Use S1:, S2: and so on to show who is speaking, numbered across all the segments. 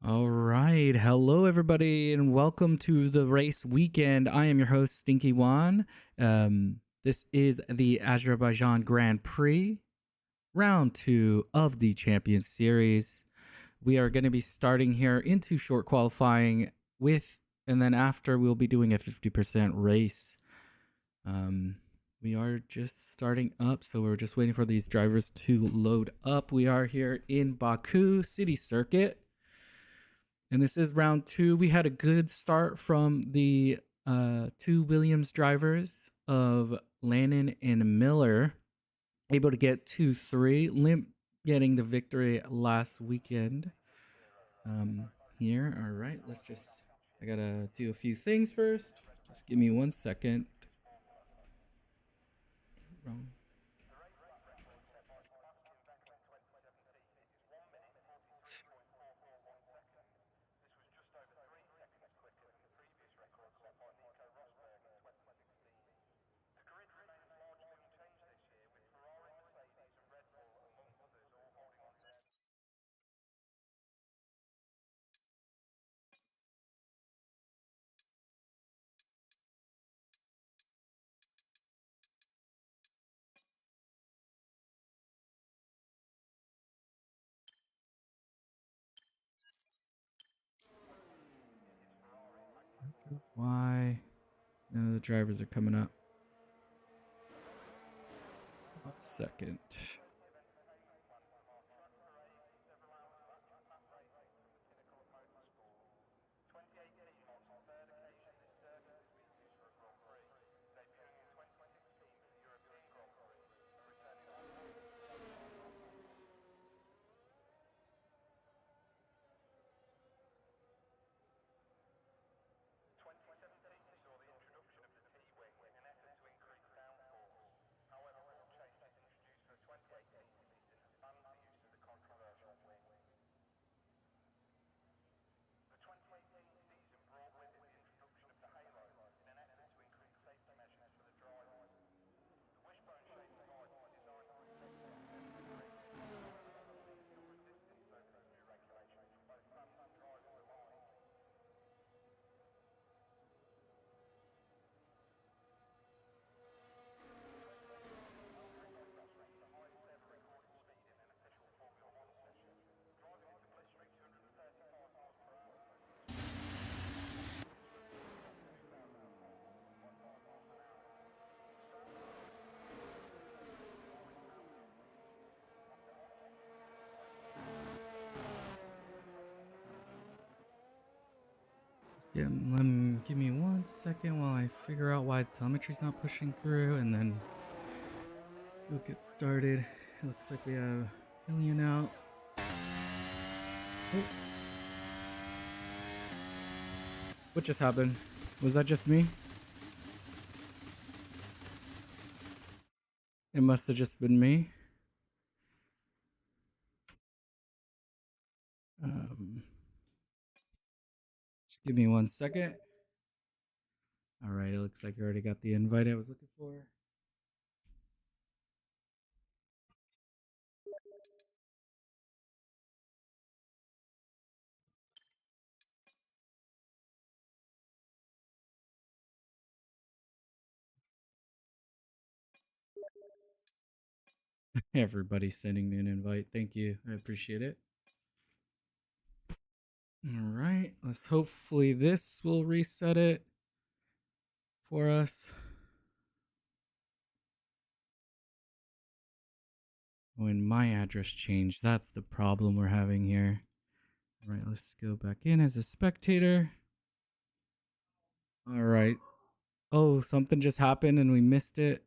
S1: All right. Hello, everybody, and welcome to the race weekend. I am your host, Stinky Juan. This is the Azerbaijan Grand Prix, round 2 of the Champions Series. We are going to be starting here into short qualifying and then after we'll be doing a 50% race. We are just starting up, so we're just waiting for these drivers to load up. We are here in Baku City Circuit. And this is round 2. We had a good start from the two Williams drivers of Lannon and Miller, able to get 2-3. Limp getting the victory last weekend. Here, all right, I gotta do a few things first. Just give me 1 second. Wrong. Why none of the drivers are coming up? 1 second. Yeah, give me 1 second while I figure out why telemetry's not pushing through, and then we'll get started. It looks like we have Hillian out. Oh. What just happened? Was that just me? It must have just been me. Just give me 1 second. All right, it looks like I already got the invite I was looking for. Everybody's sending me an invite. Thank you. I appreciate it. All right, hopefully this will reset it for us. When my address changed, that's the problem we're having here. All right, let's go back in as a spectator. All right. Oh, something just happened and we missed it.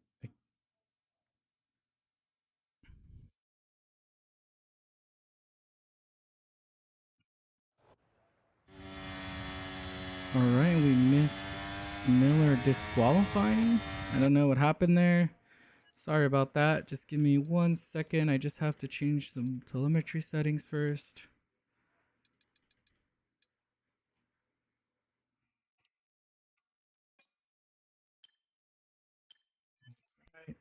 S1: All right, we missed Miller disqualifying. I don't know what happened there. Sorry about that. Just give me 1 second. I just have to change some telemetry settings first. Right.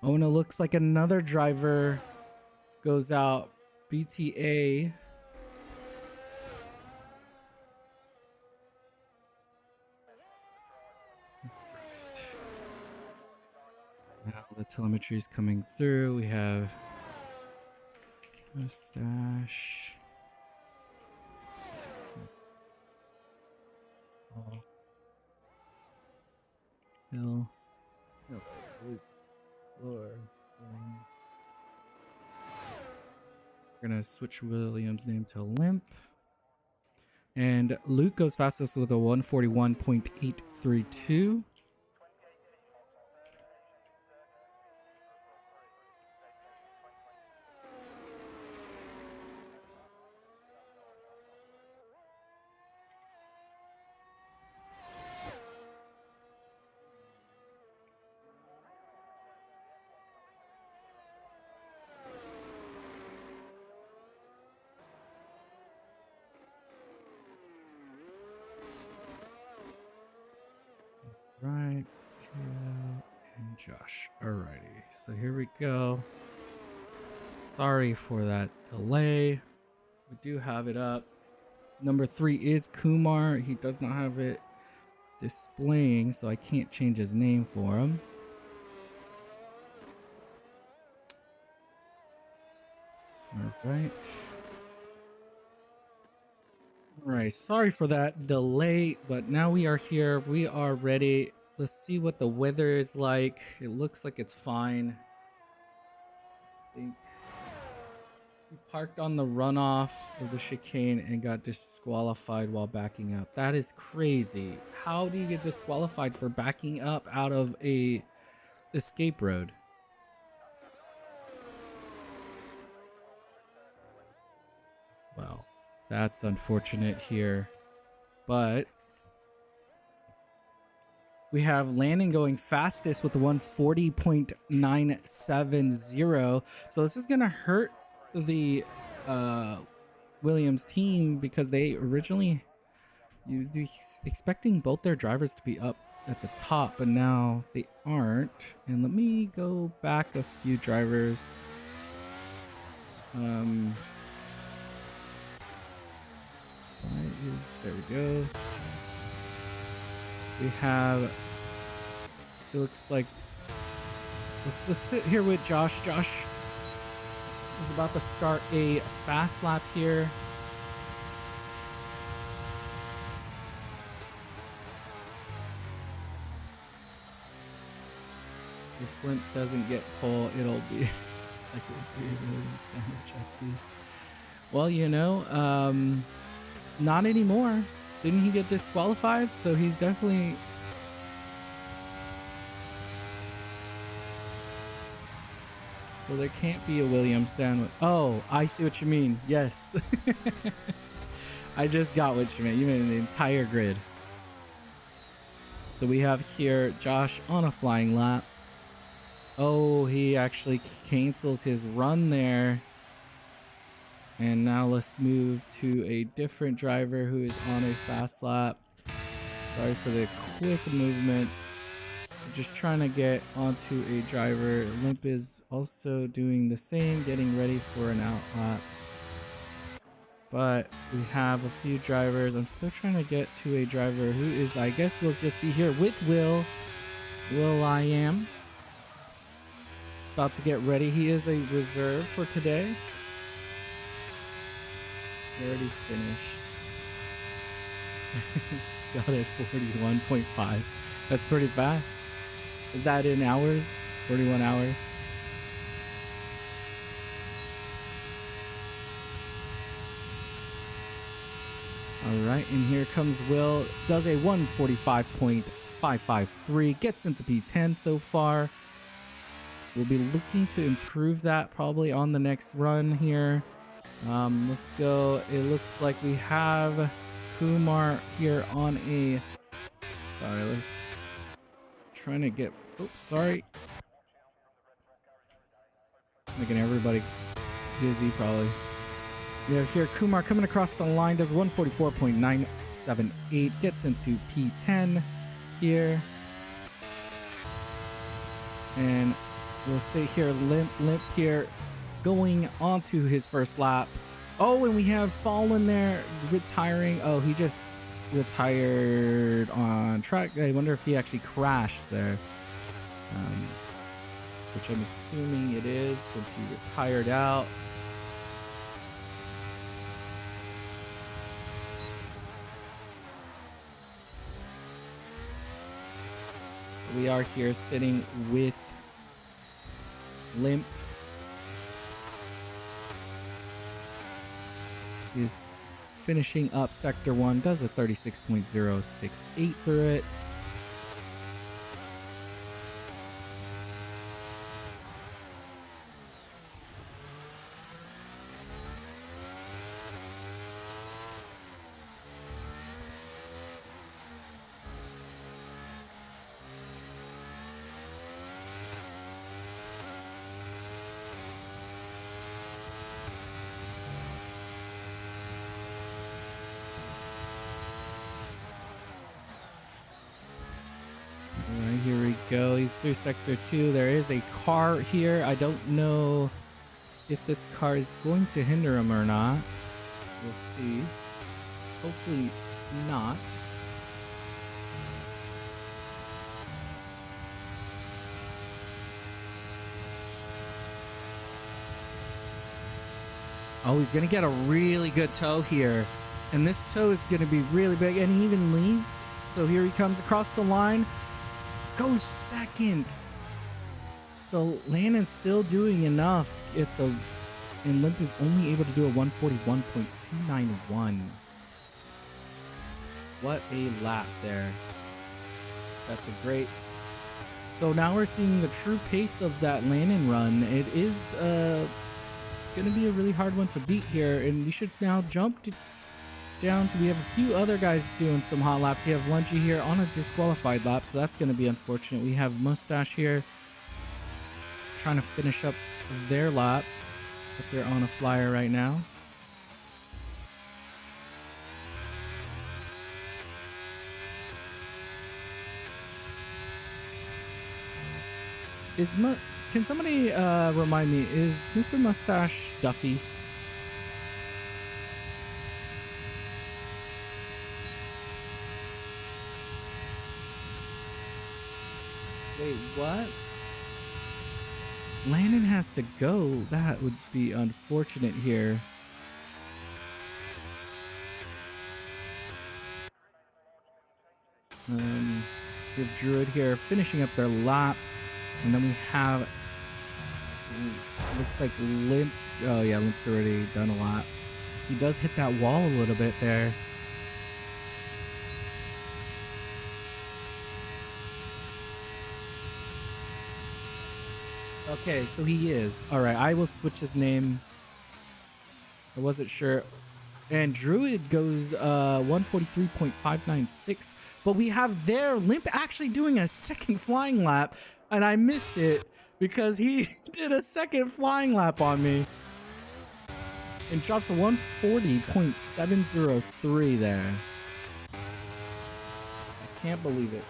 S1: Oh, and it looks like another driver goes out. BTA telemetry is coming through. We have mustache. Oh. Hill. No, Lord. We're gonna switch William's name to Limp. And Luke goes fastest with a 141.832. Right, and Josh. Alrighty, so here we go. Sorry for that delay. We do have it up. Number 3 is Kumar. He does not have it displaying, so I can't change his name for him. Alright. Alright, sorry for that delay, but now we are here. We are ready. Let's see what the weather is like. It looks like it's fine. I think he parked on the runoff of the chicane and got disqualified while backing up. That is crazy. How do you get disqualified for backing up out of a escape road? Well, that's unfortunate here, but we have Landon going fastest with the 140.970. So this is gonna hurt the Williams team because they originally you'd be expecting both their drivers to be up at the top, but now they aren't. And let me go back a few drivers. There we go. We have, it looks like, let's just sit here with Josh. Josh is about to start a fast lap here. If Flint doesn't get pole, it'll be like a Williams sandwich at least. Well, you know, not anymore. Didn't he get disqualified? So he's definitely... So there can't be a Williams sandwich. Oh, I see what you mean. Yes. I just got what you meant. You meant the entire grid. So we have here Josh on a flying lap. Oh, he actually cancels his run there. And now let's move to a different driver who is on a fast lap. Sorry for the quick movements. We're just trying to get onto a driver. Limp is also doing the same, getting ready for an out lap. But we have a few drivers. I'm still trying to get to a driver who is, I guess, will just be here with Will. I am. He's about to get ready. He is a reserve for today. Already finished. He's got it 41.5. That's pretty fast. Is that in hours? 41 hours. All right, and here comes Will. Does a 145.553. Gets into P10 so far. We'll be looking to improve that probably on the next run here. Let's go. It looks like we have Kumar here on a... Sorry, let's... Trying to get... Oops, sorry. Making everybody dizzy, probably. We have here Kumar coming across the line. Does 144.978. Gets into P10 here. And we'll see here Limp here going onto his first lap. Oh, and we have Fallen there retiring. Oh, he just retired on track. I wonder if he actually crashed there. which I'm assuming it is since he retired out. We are here sitting with Limp. He's finishing up Sector 1, does a 36.068 through it. Alright, here we go. He's through Sector 2. There is a car here. I don't know if this car is going to hinder him or not. We'll see. Hopefully not. Oh, he's going to get a really good tow here. And this tow is going to be really big. And he even leaves. So here he comes across the line. Goes second. So Landon's still doing enough. And Limp is only able to do a 141.291. What a lap there. That's a great. So now we're seeing the true pace of that Landon run. It is it's gonna be a really hard one to beat here, and we should now jump down to, we have a few other guys doing some hot laps. We have Lunchy here on a disqualified lap, so that's going to be unfortunate. We have Mustache here trying to finish up their lap, but they're on a flyer right now. Can somebody remind me, is Mr. Mustache Duffy? Wait, what? Landon has to go. That would be unfortunate here. We have Druid here finishing up their lap. And then we have, looks like Limp. Oh yeah, Limp's already done a lap. He does hit that wall a little bit there. Okay, so he is. All right, I will switch his name. I wasn't sure. And Druid goes 143.596. But we have there Limp actually doing a second flying lap. And I missed it because he did a second flying lap on me. And drops a 140.703 there. I can't believe it.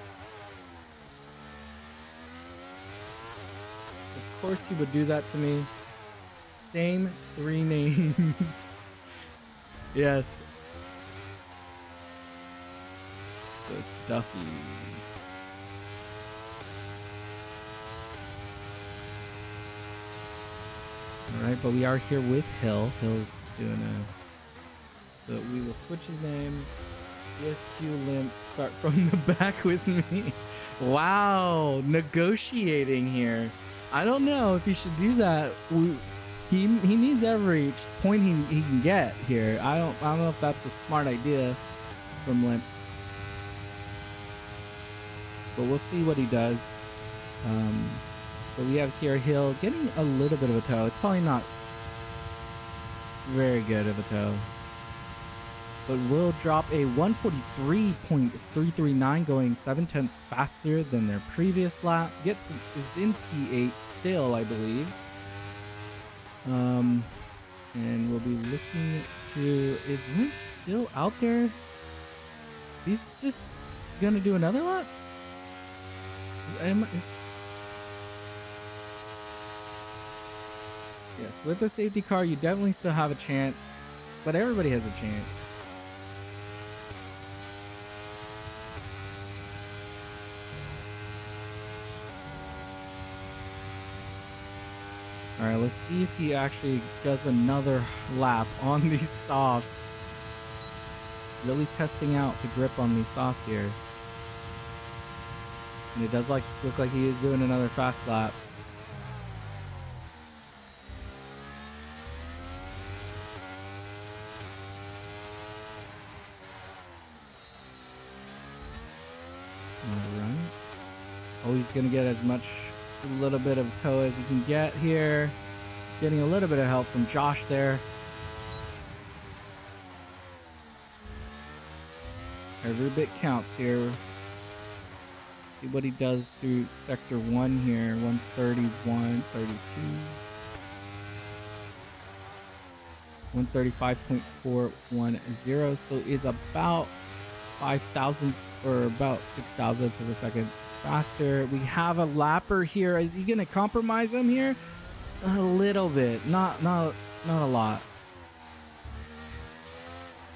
S1: Of course he would do that to me. Same three names. Yes. So it's Duffy. Alright, but we are here with Hill. Hill's doing a... So we will switch his name. ESQ Limp, start from the back with me. Wow, negotiating here. I don't know if he should do that. He needs every point he can get here. I don't know if that's a smart idea from Limp. But we'll see what he does. But we have here Hill getting a little bit of a tow. It's probably not very good of a tow. But will drop a 143.339, going 7/10 faster than their previous lap. Is in P8 still, I believe. And we'll be looking to, is Limp still out there? He's just gonna do another lap? Yes, with the safety car, you definitely still have a chance, but everybody has a chance. All right, let's see if he actually does another lap on these softs. Really testing out the grip on these softs here. And it does look like he is doing another fast lap. All right. Oh, he's going to get as much, a little bit of toe as he can get here. Getting a little bit of help from Josh there. Every bit counts here. See what he does through sector 1 here. 131, 32. 135.410. So is about 5 thousandths or about 6 thousandths of a second faster. We have a lapper here. Is he going to compromise him here? A little bit. Not a lot.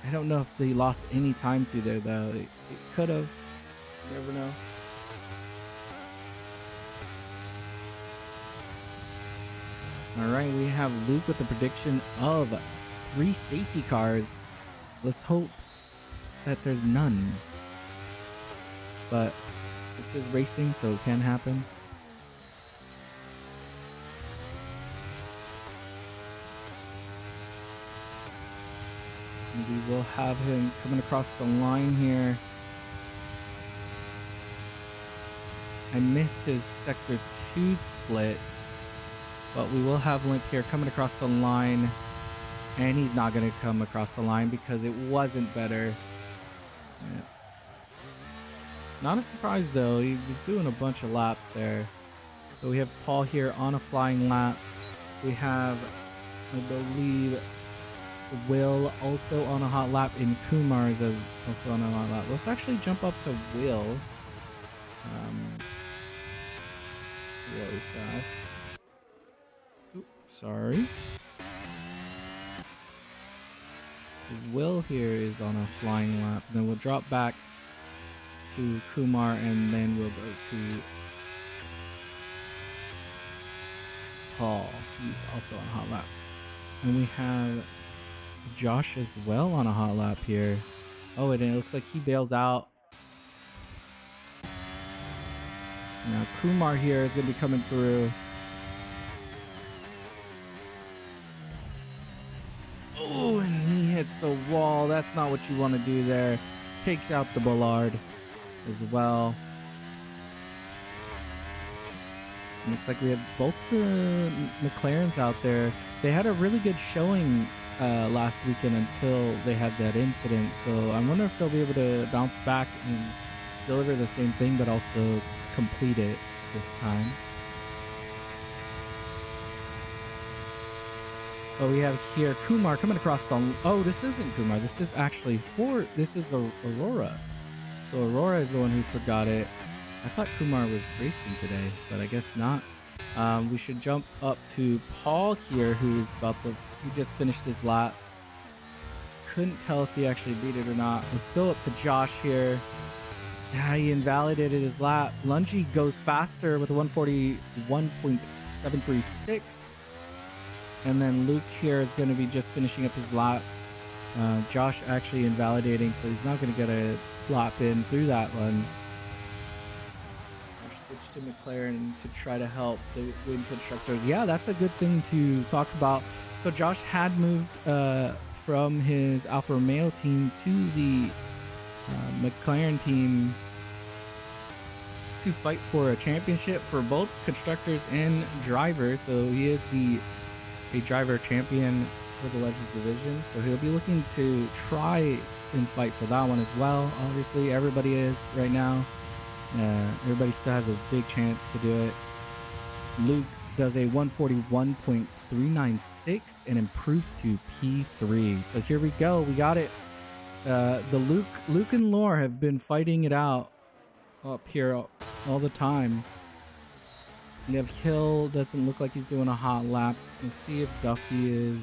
S1: I don't know if they lost any time through there, though. It could have. You never know. All right, we have Luke with the prediction of 3 safety cars. Let's hope that there's none. But this is racing, so it can happen. We will have him coming across the line here. I missed his sector 2 split, but we will have Limp here coming across the line, and he's not going to come across the line because it wasn't better. Yeah. Not a surprise though, he was doing a bunch of laps there. So we have Paul here on a flying lap. We have, I believe, Will also on a hot lap, and Kumar is also on a hot lap. Let's actually jump up to Will. Really fast. Oops, sorry. Because Will here is on a flying lap. Then we'll drop back to Kumar, and then we'll go to Paul. He's also on a hot lap. And we have Josh as well on a hot lap here. Oh, and it looks like he bails out. So now Kumar here is going to be coming through. Oh, and he hits the wall. That's not what you want to do there. Takes out the Bollard as well. Looks like we have both the McLarens out there. They had a really good showing last weekend until they had that incident. So I wonder if they'll be able to bounce back and deliver the same thing, but also complete it this time. Oh, we have here Kumar coming across the... Oh, this isn't Kumar. This is actually This is Aurora. So Aurora is the one who forgot it. I thought Kumar was racing today, but I guess not. We should jump up to Paul here, who's who just finished his lap. Couldn't tell if he actually beat it or not. Let's go up to Josh here. Yeah, he invalidated his lap. Lungy goes faster with a 141.736. And then Luke here is going to be just finishing up his lap. Josh actually invalidating, so he's not going to get a lap in through that one. Switch to McLaren to try to help the win constructors. Yeah, that's a good thing to talk about. So Josh had moved from his Alfa Romeo team to the McLaren team to fight for a championship for both constructors and drivers. So he is a driver champion for the Legends division. So he'll be looking to try and fight for that one as well. Obviously, everybody is right now. Everybody still has a big chance to do it. Luke does a 141.396 and improves to P3. So here we go. We got it. The Luke and Lore have been fighting it out up here all the time. We have Hill. Doesn't look like he's doing a hot lap. Let's see if Duffy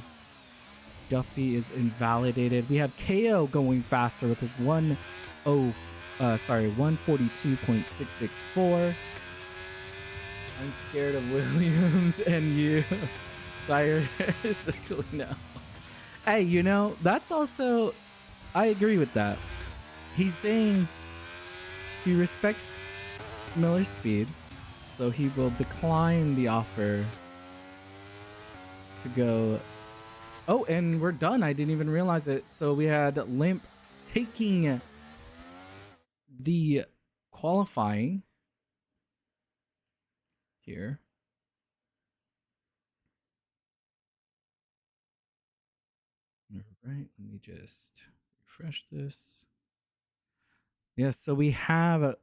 S1: is invalidated. We have KO going faster with a 142.664. I'm scared of Williams and you. Sire, no. Hey, you know, that's also, I agree with that. He's saying he respects Miller's speed, so he will decline the offer to go. Oh, and we're done. I didn't even realize it. So we had Limp taking the qualifying here. All right, let me just refresh this. Yeah, so we have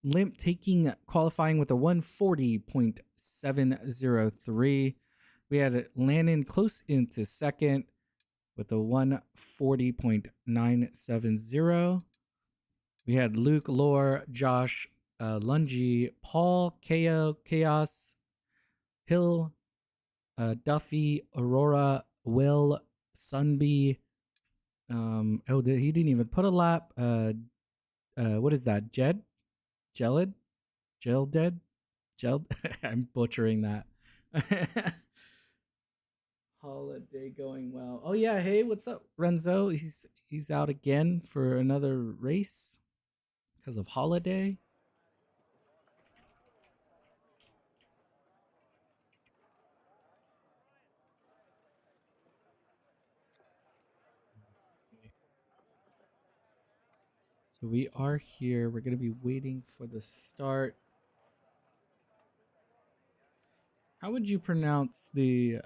S1: Limp taking qualifying with a 140.703. We had Landon close into second with a 140.970. We had Luke, Lore, Josh, Lungy, Paul, KO, Chaos, Hill, Duffy, Aurora, Will, Sunbee. He didn't even put a lap. What is that? Gelid? Gelded? Gel? I'm butchering that. Holiday going well. Oh yeah, hey, what's up, Renzo? He's out again for another race because of holiday. So we are here. We're gonna be waiting for the start. How would you pronounce the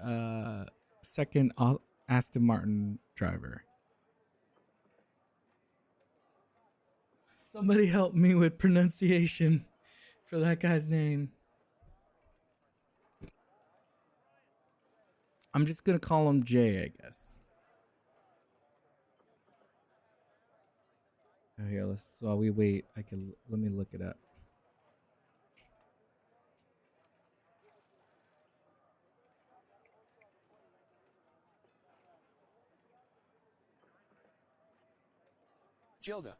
S1: second Aston Martin driver? Somebody help me with pronunciation for that guy's name. I'm just gonna call him Jay, I guess. Oh, here, while we wait, let me look it up. Jilda.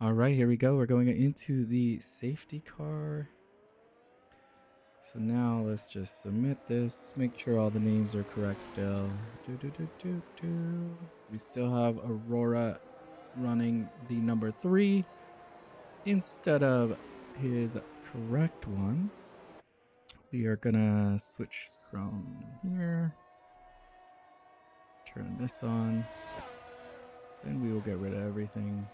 S1: All right, here we go. We're going into the safety car. So now let's just submit this. Make sure all the names are correct still. We still have Aurora running the number 3 instead of his correct one. We are gonna switch from here. Turn this on. Then we will get rid of everything.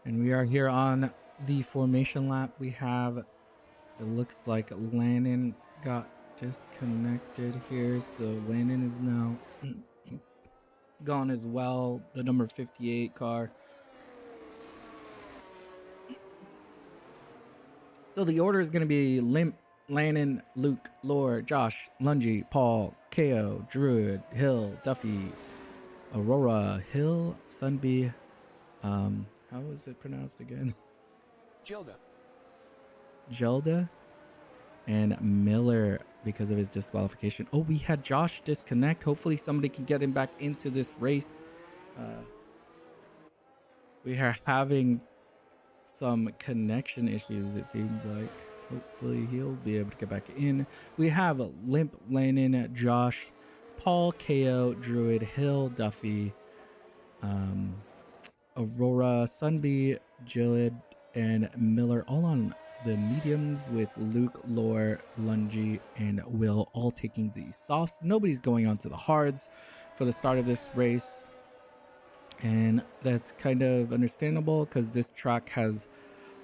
S1: And we are here on the formation lap. We have, it looks like Landon got disconnected here. So Landon is now gone as well. The number 58 car. So the order is going to be Limp, Landon, Luke, Lore, Josh, Lungy, Paul, KO, Druid, Hill, Duffy, Aurora, Hill, Sunbee. How is it pronounced again? Gelda. And Miller because of his disqualification. Oh, we had Josh disconnect. Hopefully somebody can get him back into this race. We are having some connection issues, it seems like. Hopefully he'll be able to get back in. We have Limp, Landon, Josh, Paul, KO, Druid, Hill, Duffy, Aurora, Sunbee, Jillid, and Miller all on the mediums, with Luke, Lore, Lungy, and Will all taking the softs. Nobody's going on to the hards for the start of this race. And that's kind of understandable because this track has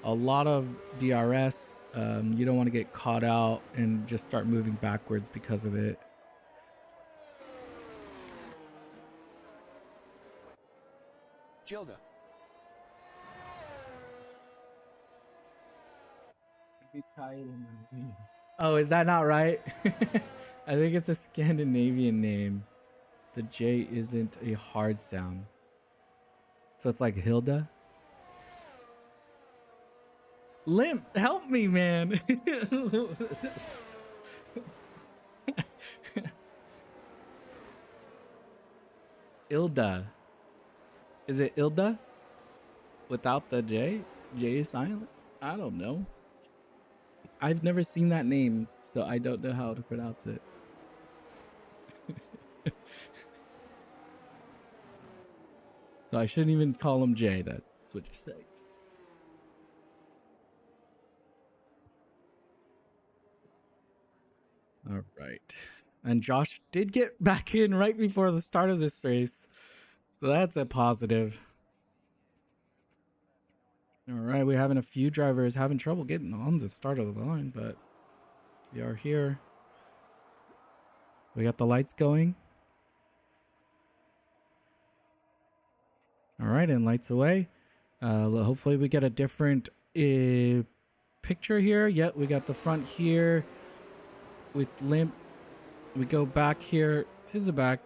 S1: a lot of DRS. You don't want to get caught out and just start moving backwards because of it. Oh, is that not right? I think it's a Scandinavian name. The J isn't a hard sound. So it's like Hilda. Limp, help me, man. Ilda. Is it Ilda? Without the J? J is silent? I don't know. I've never seen that name, so I don't know how to pronounce it. So I shouldn't even call him Jay. That's what you're saying. All right. And Josh did get back in right before the start of this race. So that's a positive. All right. We're having a few drivers having trouble getting on the start of the line, but we are here. We got the lights going. All right. And lights away. Hopefully we get a different picture here. Yep. We got the front here with limp. We go back here to the back.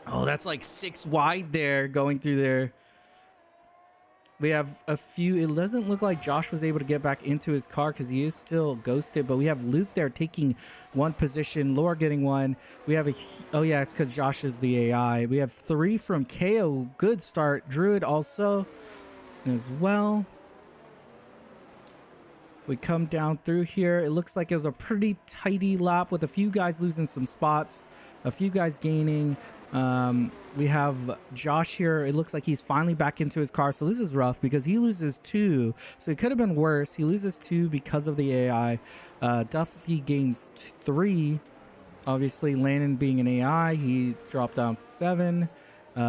S1: Oh, that's like 6 wide there going through there. We have a few. It doesn't look like Josh was able to get back into his car because he is still ghosted. But we have Luke there taking one position. Laura getting one. We have a. Oh, yeah, it's because Josh is the AI. We have 3 from KO. Good start. Druid also as well. If we come down through here, it looks like it was a pretty tidy lap with a few guys losing some spots, a few guys gaining. We have Josh here. It looks like he's finally back into his car. So this is rough because he loses 2. So it could have been worse. He loses 2 because of the AI. Duffy gains 3. Obviously, Landon being an AI, he's dropped down 7.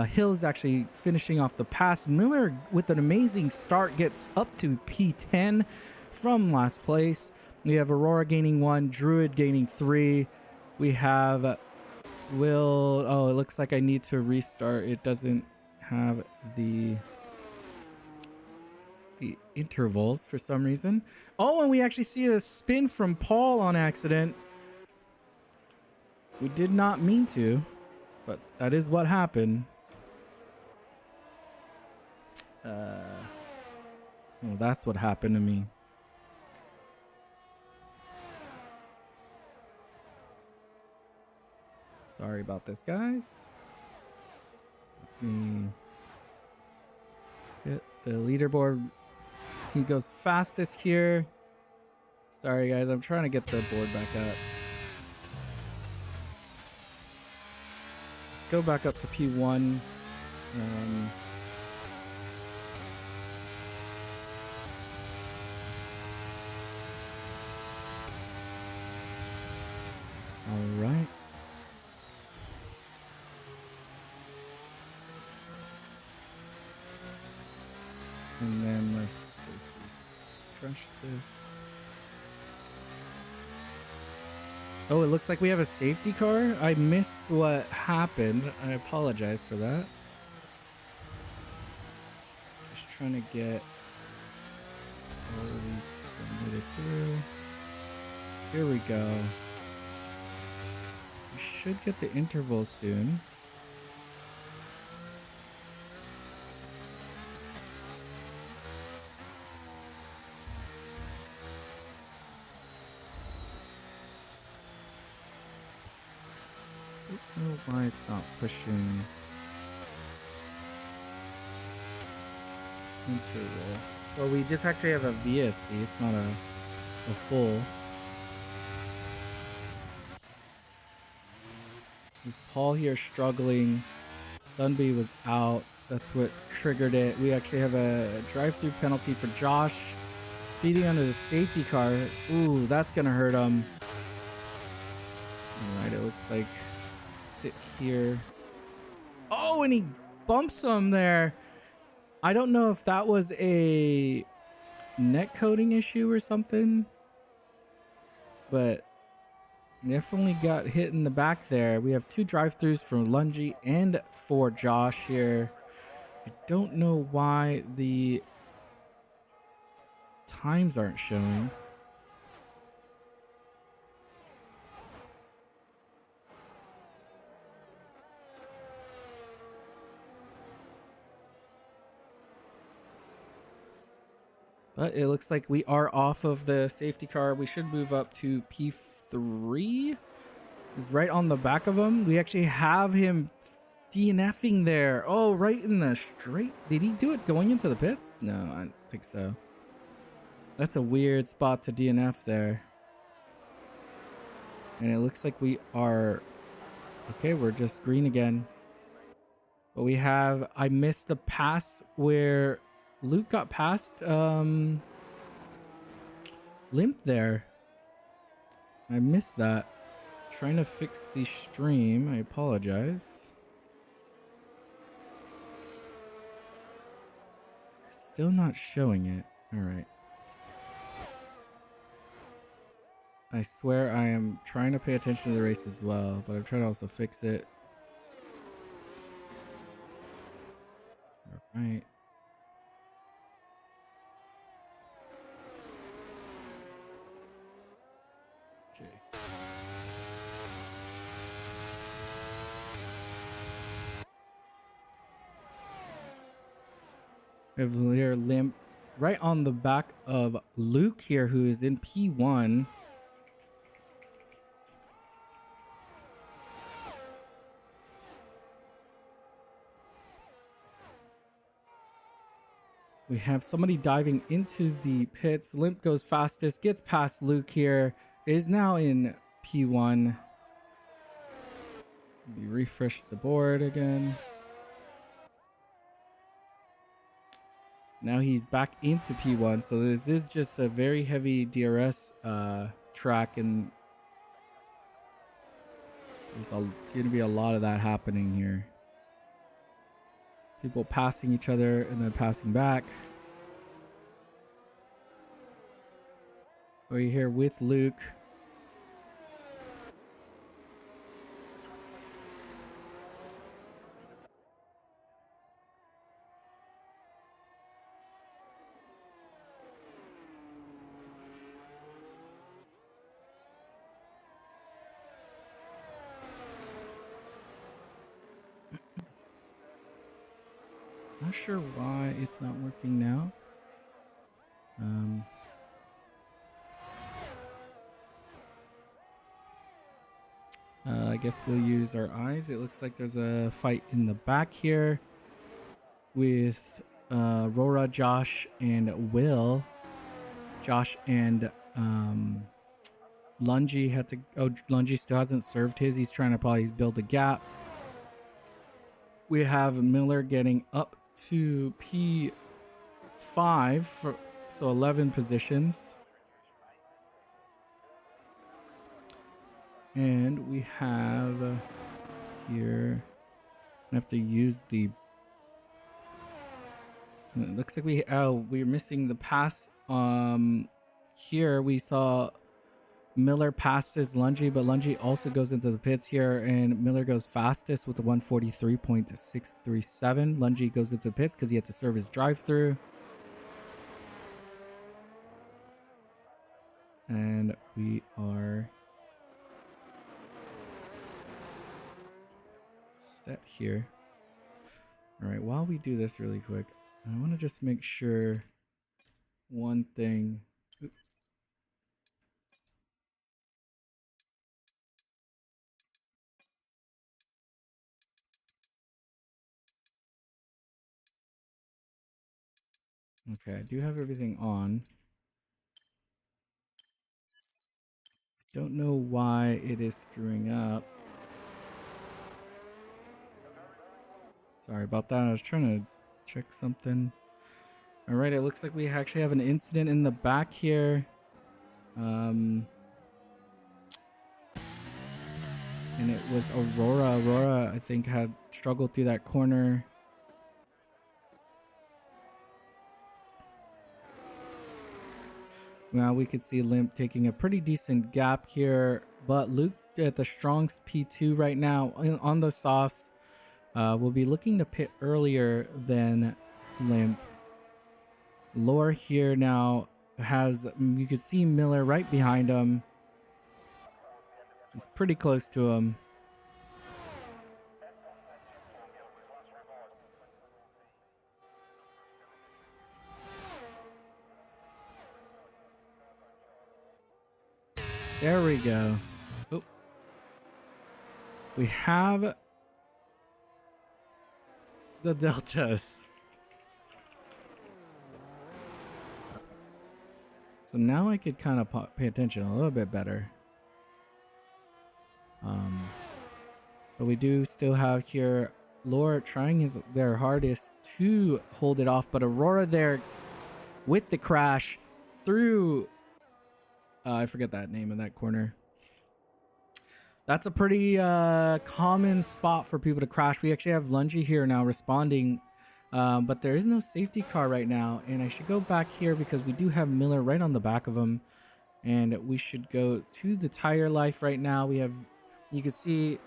S1: Hill's actually finishing off the pass. Miller with an amazing start gets up to P10 from last place. We have Aurora gaining 1, Druid gaining 3. We have Will. Oh, it looks like I need to restart. It doesn't have the intervals for some reason. Oh, and we actually see a spin from Paul on accident. We did not mean to, but that is what happened. Well, that's what happened to me. Sorry about this, guys. Let me get the leaderboard. He goes fastest here. Sorry, guys. I'm trying to get the board back up. Let's go back up to P1. All right. And then let's just refresh this. Oh, it looks like we have a safety car. I missed what happened. I apologize for that. Just trying to get all of these submitted through. Here we go. We should get the intervals soon. I don't know why it's not pushing interval. Well, we just actually have a VSC. It's not a full. With Paul here struggling. Sunby was out. That's what triggered it. We actually have a drive-through penalty for Josh. Speeding under the safety car. Ooh, that's going to hurt him. All right, it looks like sit here. Oh, and he bumps him there. I don't know if that was a net coding issue or something, but definitely got hit in the back there. We have 2 drive-throughs for Lungy and for Josh here. I don't know why the times aren't showing. But it looks like we are off of the safety car. We should move up to P3. He's right on the back of him. We actually have him DNFing there. Oh, right in the straight. Did he do it going into the pits? No, I don't think so. That's a weird spot to DNF there. And it looks like we are... Okay, we're just green again. But we have... I missed the pass where Luke got past Limp there. I missed that. Trying to fix the stream. I apologize. It's still not showing it. Alright. I swear I am trying to pay attention to the race as well, but I'm trying to also fix it. Alright. Okay. We have here Limp right on the back of Luke here, who is in P1. We have somebody diving into the pits. Limp goes fastest, gets past Luke here, is now in P1. We refresh the board again. Now he's back into P1, so this is just a very heavy DRS track, and there's going to be a lot of that happening here. People passing each other and then passing back. We're here with Luke. Not sure why it's not working now. I guess we'll use our eyes. It looks like there's a fight in the back here with Rora, Josh, and Will. Josh and Lungy had to... Oh, Lungy still hasn't served his. He's trying to probably build a gap. We have Miller getting up to P5, so 11 positions. And we have here, I have to use the... It looks like we're missing the pass. Here we saw Miller passes Lungy, but Lungy also goes into the pits here, and Miller goes fastest with a 143.637. Lungy goes into the pits because he had to serve his drive-through. And we are set here. All right, while we do this really quick, I want to just make sure one thing. Oops. Okay, I do have everything on. Don't know why it is screwing up. Sorry about that. I was trying to check something. All right, it looks like we actually have an incident in the back here. And it was Aurora. Aurora, I think, had struggled through that corner. Now we could see Limp taking a pretty decent gap here, but Luke at the strongest P2 right now on the softs. Will be looking to pit earlier than Limp. Lore here now has, you could see Miller right behind him. He's pretty close to him. There we go. Oh. We have the deltas. So now I could kind of pay attention a little bit better. But we do still have here Laura trying their hardest to hold it off, but Aurora there with the crash through I forget that name of that corner. That's a pretty common spot for people to crash. We actually have Lungy here now responding, but there is no safety car right now. And I should go back here because we do have Miller right on the back of him. And we should go to the tire life right now. We have, you can see,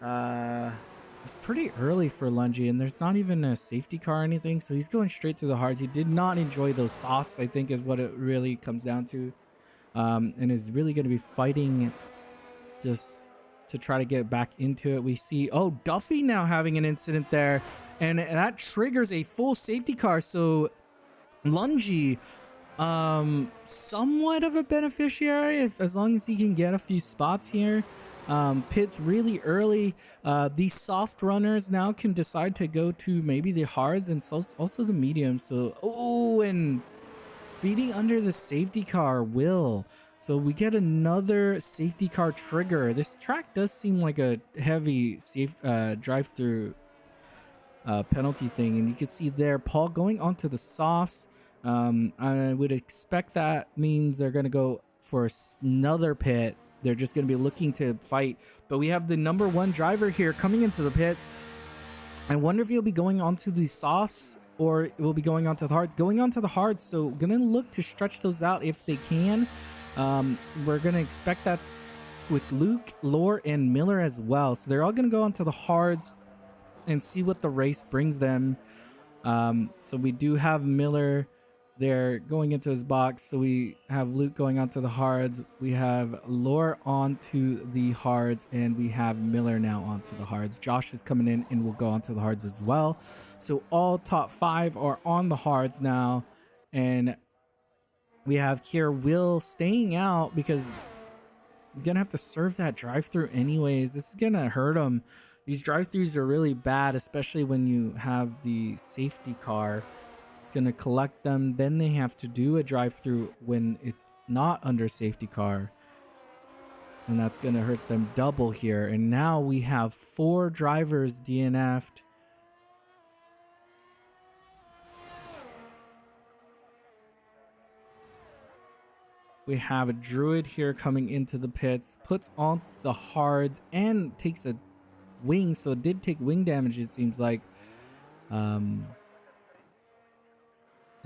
S1: it's pretty early for Lungy, and there's not even a safety car or anything. So he's going straight to the hards. He did not enjoy those softs, I think is what it really comes down to. And is really going to be fighting just to try to get back into it. We see, oh, Duffy now having an incident there, and that triggers a full safety car. So Lungy, somewhat of a beneficiary as long as he can get a few spots here. Pits really early. These soft runners now can decide to go to maybe the hards and also the mediums. So, oh, and speeding under the safety car will. So we get another safety car trigger. This track does seem like a heavy safe drive-through penalty thing. And you can see there, Paul going onto the softs. I would expect that means they're going to go for another pit. They're just going to be looking to fight. But we have the number one driver here coming into the pits. I wonder if he'll be going onto the softs or it will be going onto the hards. Going onto the hards, so going to look to stretch those out if they can. We're going to expect that with Luke, Lore, and Miller as well. So they're all going to go onto the hards and see what the race brings them. So we do have Miller there going into his box. So we have Luke going onto the hards. We have Lore onto the hards, and we have Miller now onto the hards. Josh is coming in and will go onto the hards as well. So all top 5 are on the hards now. And we have here Will staying out because he's going to have to serve that drive-through anyways. This is going to hurt him. These drive-throughs are really bad, especially when you have the safety car. It's going to collect them. Then they have to do a drive-through when it's not under safety car. And that's going to hurt them double here. And now we have 4 drivers DNF'd. We have a Druid here coming into the pits, puts on the hards and takes a wing. So it did take wing damage, it seems like.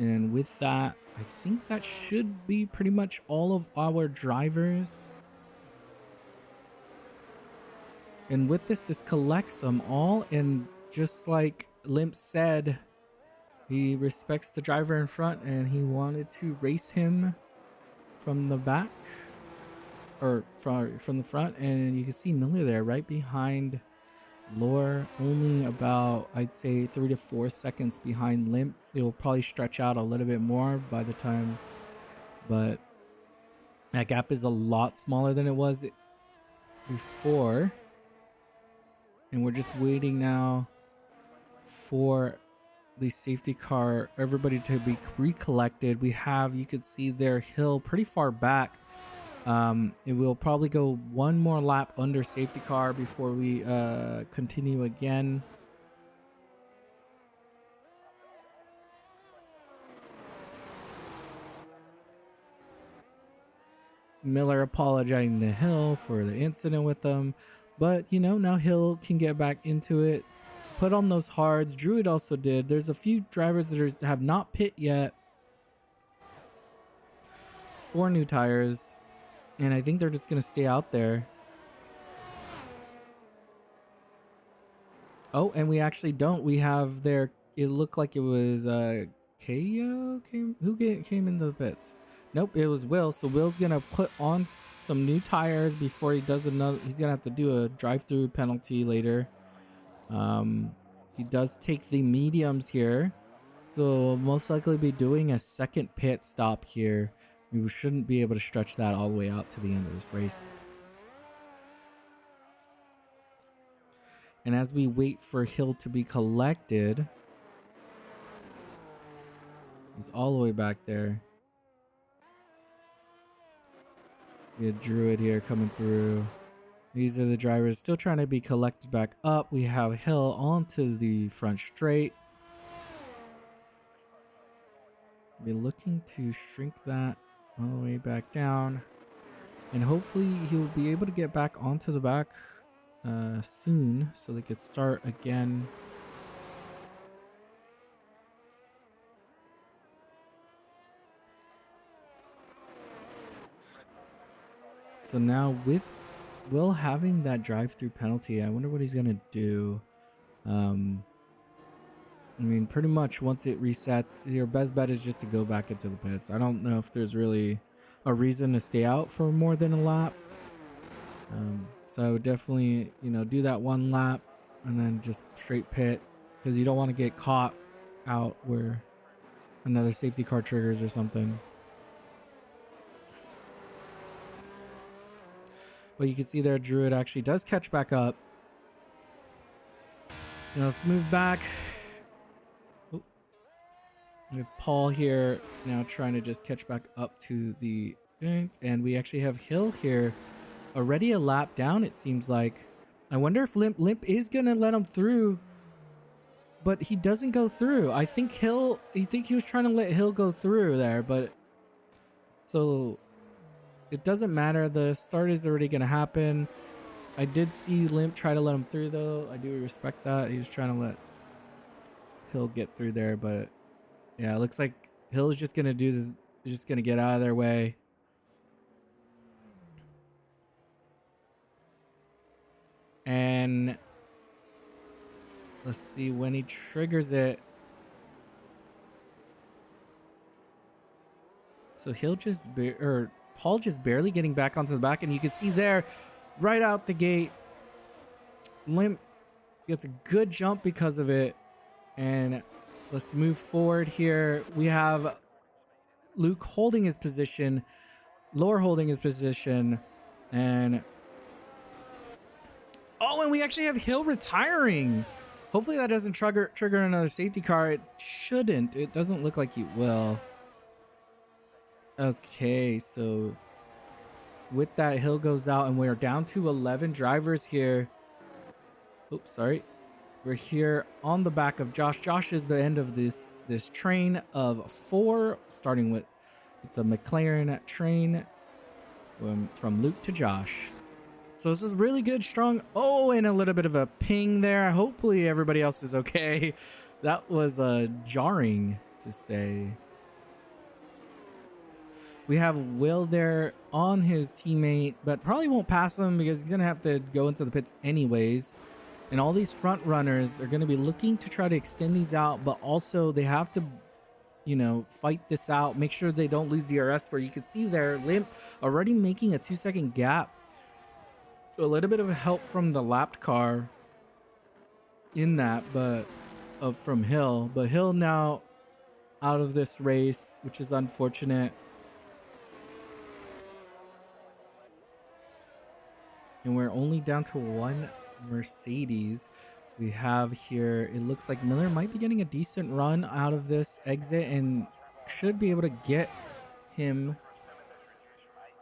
S1: And with that, I think that should be pretty much all of our drivers. And with this collects them all. And just like Limp said, he respects the driver in front and he wanted to race him from the back or from the front. And you can see Miller there right behind Lore, only about, I'd say, 3 to 4 seconds behind Limp. It will probably stretch out a little bit more by the time, but that gap is a lot smaller than it was before. And we're just waiting now for the safety car, everybody to be recollected. We have, you could see their hill pretty far back. It will probably go one more lap under safety car before we continue again. Miller apologizing to Hill for the incident with them, but you know, now Hill can get back into it, put on those hards. Druid also did. There's a few drivers that have not pit yet. 4 new tires. And I think they're just going to stay out there. Oh, and we actually don't. We have their, it looked like it was Kayo who came into the pits. Nope, it was Will. So Will's going to put on some new tires before he does another. He's going to have to do a drive-through penalty later. He does take the mediums here. So we'll most likely be doing a second pit stop here. We shouldn't be able to stretch that all the way out to the end of this race. And as we wait for Hill to be collected, He's all the way back there. We had Druid here coming through. These are the drivers still trying to be collected back up. We have Hill onto the front straight. We're looking to shrink that all the way back down. And hopefully he'll be able to get back onto the back soon so they could start again. So now with Will having that drive-through penalty, I wonder what he's gonna do. I mean, pretty much once it resets, your best bet is just to go back into the pits. I don't know if there's really a reason to stay out for more than a lap. So I would definitely, you know, do that one lap and then just straight pit, because you don't want to get caught out where another safety car triggers or something. But you can see there, Druid actually does catch back up. Now let's move back. Oh. We have Paul here now trying to just catch back up to the end. And we actually have Hill here already a lap down, it seems like. I wonder if Limp is going to let him through. But he doesn't go through. I think he was trying to let Hill go through there. But so it doesn't matter. The start is already going to happen. I did see Limp try to let him through, though. I do respect that. He was trying to let Hill get through there. But yeah, it looks like Hill's just going to get out of their way. And let's see when he triggers it. So Paul just barely getting back onto the back, and you can see there right out the gate, Limp gets a good jump because of it. And let's move forward here. We have Luke holding his position, Lore holding his position, and and we actually have Hill retiring. Hopefully that doesn't trigger another safety car. It shouldn't. It doesn't look like it will. Okay, so with that, Hill goes out, and we're down to 11 drivers here. Oops, sorry. We're here on the back of Josh. Josh is the end of this train of 4, starting with, it's a McLaren train from Luke to Josh. So this is really good, strong. Oh, and a little bit of a ping there. Hopefully everybody else is okay. That was jarring to say. We have Will there on his teammate, but probably won't pass him because he's going to have to go into the pits anyways. And all these front runners are going to be looking to try to extend these out, but also they have to, you know, fight this out. Make sure they don't lose DRS, where you can see there, Limp already making a 2-second gap. A little bit of help from the lapped car in that, but from Hill. But Hill now out of this race, which is unfortunate. And we're only down to 1 Mercedes. We have here, it looks like Miller might be getting a decent run out of this exit and should be able to get him.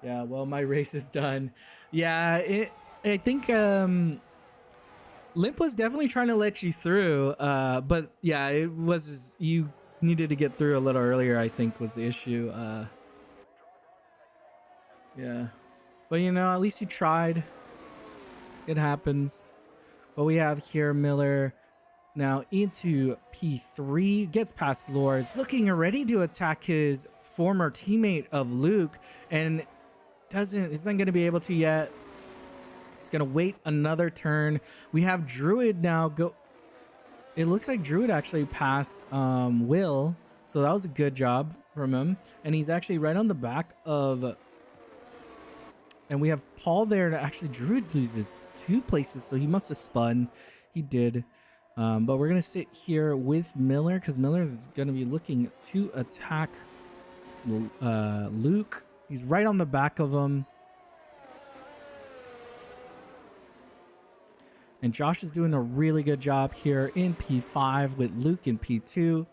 S1: Yeah, well, my race is done. Yeah, I think Limp was definitely trying to let you through, but yeah, it was, you needed to get through a little earlier, I think, was the issue. Yeah, but you know, at least you tried. It happens. But we have here Miller now into P3, gets past Lors, looking ready to attack his former teammate of Luke, and he's not going to be able to yet. He's going to wait another turn. We have Druid now go. It looks like Druid actually passed Will. So that was a good job from him. And he's actually right on the back of. And we have Paul there to actually, Druid loses 2 places. So he must have spun. He did. But we're going to sit here with Miller, because Miller is going to be looking to attack Luke. He's right on the back of him. And Josh is doing a really good job here in P5 with Luke in P2.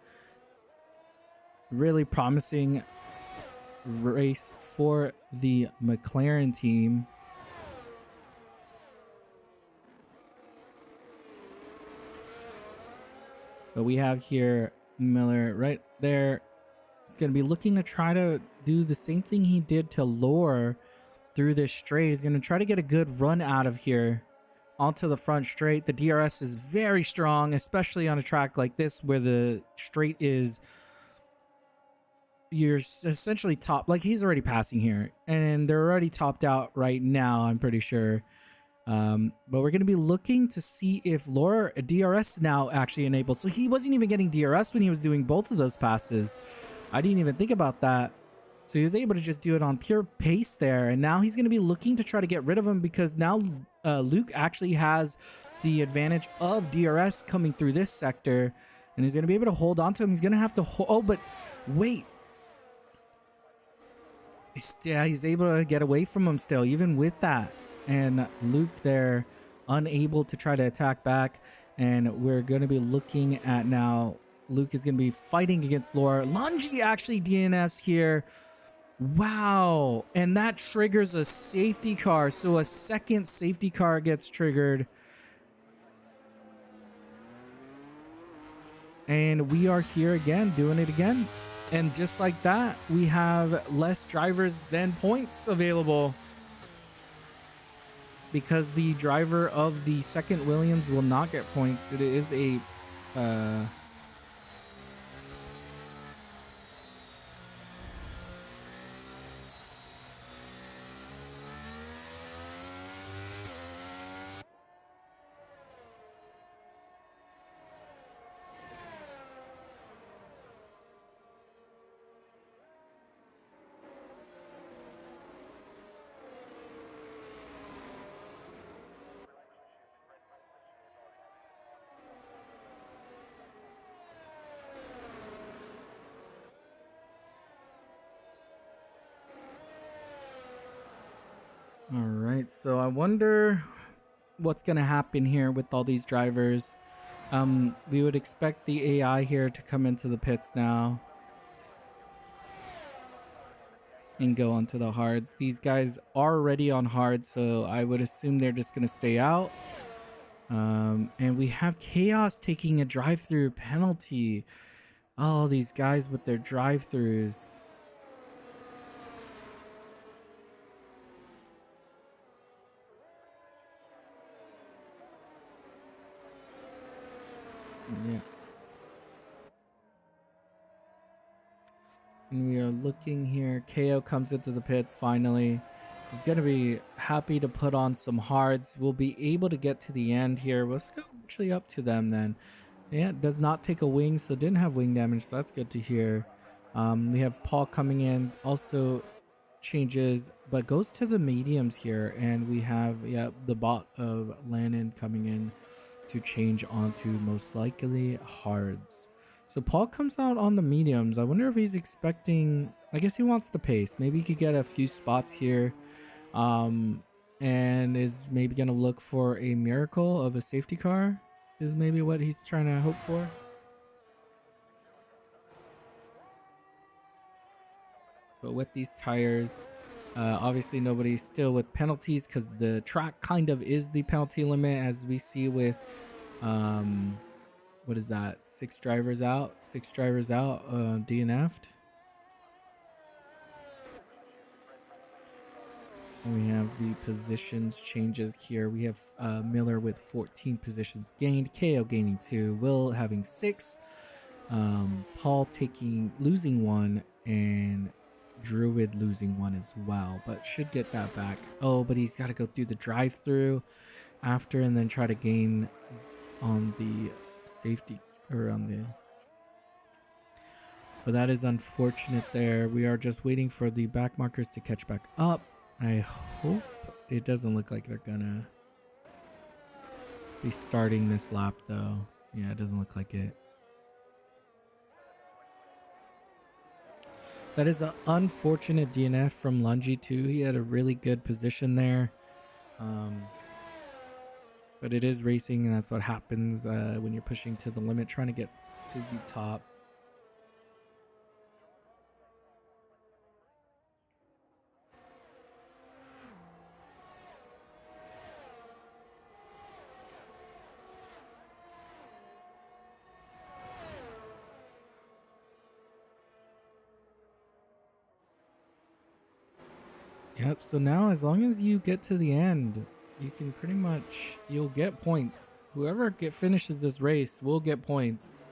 S1: Really promising race for the McLaren team. But we have here Miller right there. He's going to be looking to try to do the same thing he did to Lore through this straight. He's going to try to get a good run out of here onto the front straight. The DRS is very strong, especially on a track like this where the straight is, you're essentially top, like he's already passing here and they're already topped out right now, I'm pretty sure. But we're going to be looking to see if Lore DRS is now actually enabled. So he wasn't even getting DRS when he was doing both of those passes. I didn't even think about that. So he was able to just do it on pure pace there. And now he's going to be looking to try to get rid of him because now Luke actually has the advantage of DRS coming through this sector. And he's going to be able to hold on to him. He's going to have to oh, but wait. He's able to get away from him still, even with that. And Luke there unable to try to attack back. And we're going to be looking at now. Luke is going to be fighting against Lore. Lungi actually DNFs here. Wow. And that triggers a safety car. So a second safety car gets triggered. And we are here again, doing it again. And just like that, we have less drivers than points available. Because the driver of the second Williams will not get points. It is a... All right, so I wonder what's going to happen here with all these drivers. We would expect the AI here to come into the pits now and go onto the hards. These guys are already on hard, so I would assume they're just going to stay out. And we have Chaos taking a drive-through penalty. Oh, these guys with their drive-throughs. Yeah. And we are looking here. KO comes into the pits finally. He's going to be happy to put on some hards. We'll be able to get to the end here. Let's go actually up to them then. Yeah, it does not take a wing, so didn't have wing damage, so that's good to hear. We have Paul coming in, also changes, but goes to the mediums here. And we have, yeah, the bot of Lannon coming in to change onto most likely hards. So Paul comes out on the mediums. I wonder if he's expecting, I guess he wants the pace. Maybe he could get a few spots here. And is maybe going to look for a miracle of a safety car is maybe what he's trying to hope for. But with these tires, obviously nobody's still with penalties because the track kind of is the penalty limit, as we see with what is that, 6 drivers out DNF'd. We have the positions changes here. We have Miller with 14 positions gained, KO gaining 2, Will having 6, Paul losing 1, and Druid losing 1 as well, but should get that back. Oh, but he's got to go through the drive-through after and then try to gain on the safety or on the... But that is unfortunate there. We are just waiting for the back markers to catch back up. I hope it doesn't look like they're gonna be starting this lap though. Yeah, it doesn't look like it. That is an unfortunate DNF from Lungi too. He had a really good position there. But it is racing, and that's what happens when you're pushing to the limit, trying to get to the top. Yep, so now as long as you get to the end, you can pretty much, you'll get points. Whoever finishes this race will get points.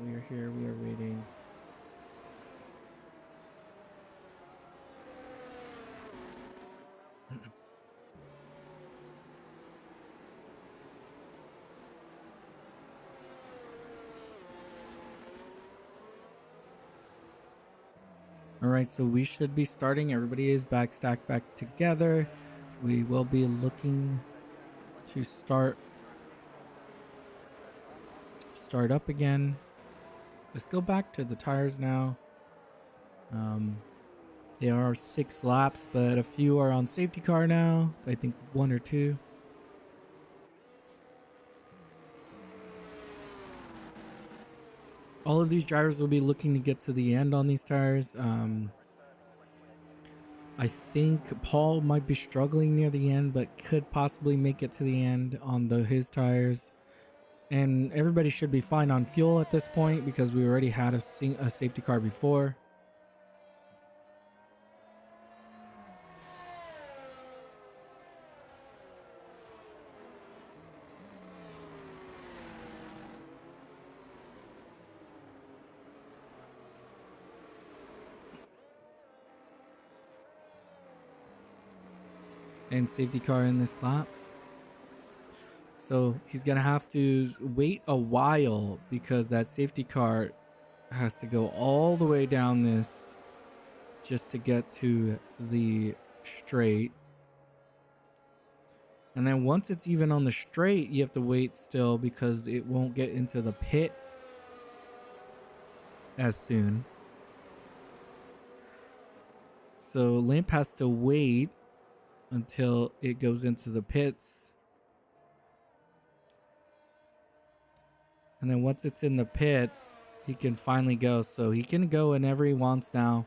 S1: We are here, we are waiting. All right, so we should be starting. Everybody is stacked back together. We will be looking to start up again. Let's go back to the tires now. There are 6 laps, but a few are on safety car now. I think 1 or 2. All of these drivers will be looking to get to the end on these tires. I think Paul might be struggling near the end, but could possibly make it to the end on his tires. And everybody should be fine on fuel at this point because we already had a safety car before. And safety car in this lap. So he's gonna have to wait a while because that safety car has to go all the way down this just to get to the straight. And then once it's even on the straight, you have to wait still because it won't get into the pit as soon. So Limp has to wait until it goes into the pits. And then once it's in the pits, he can finally go. So he can go whenever he wants now.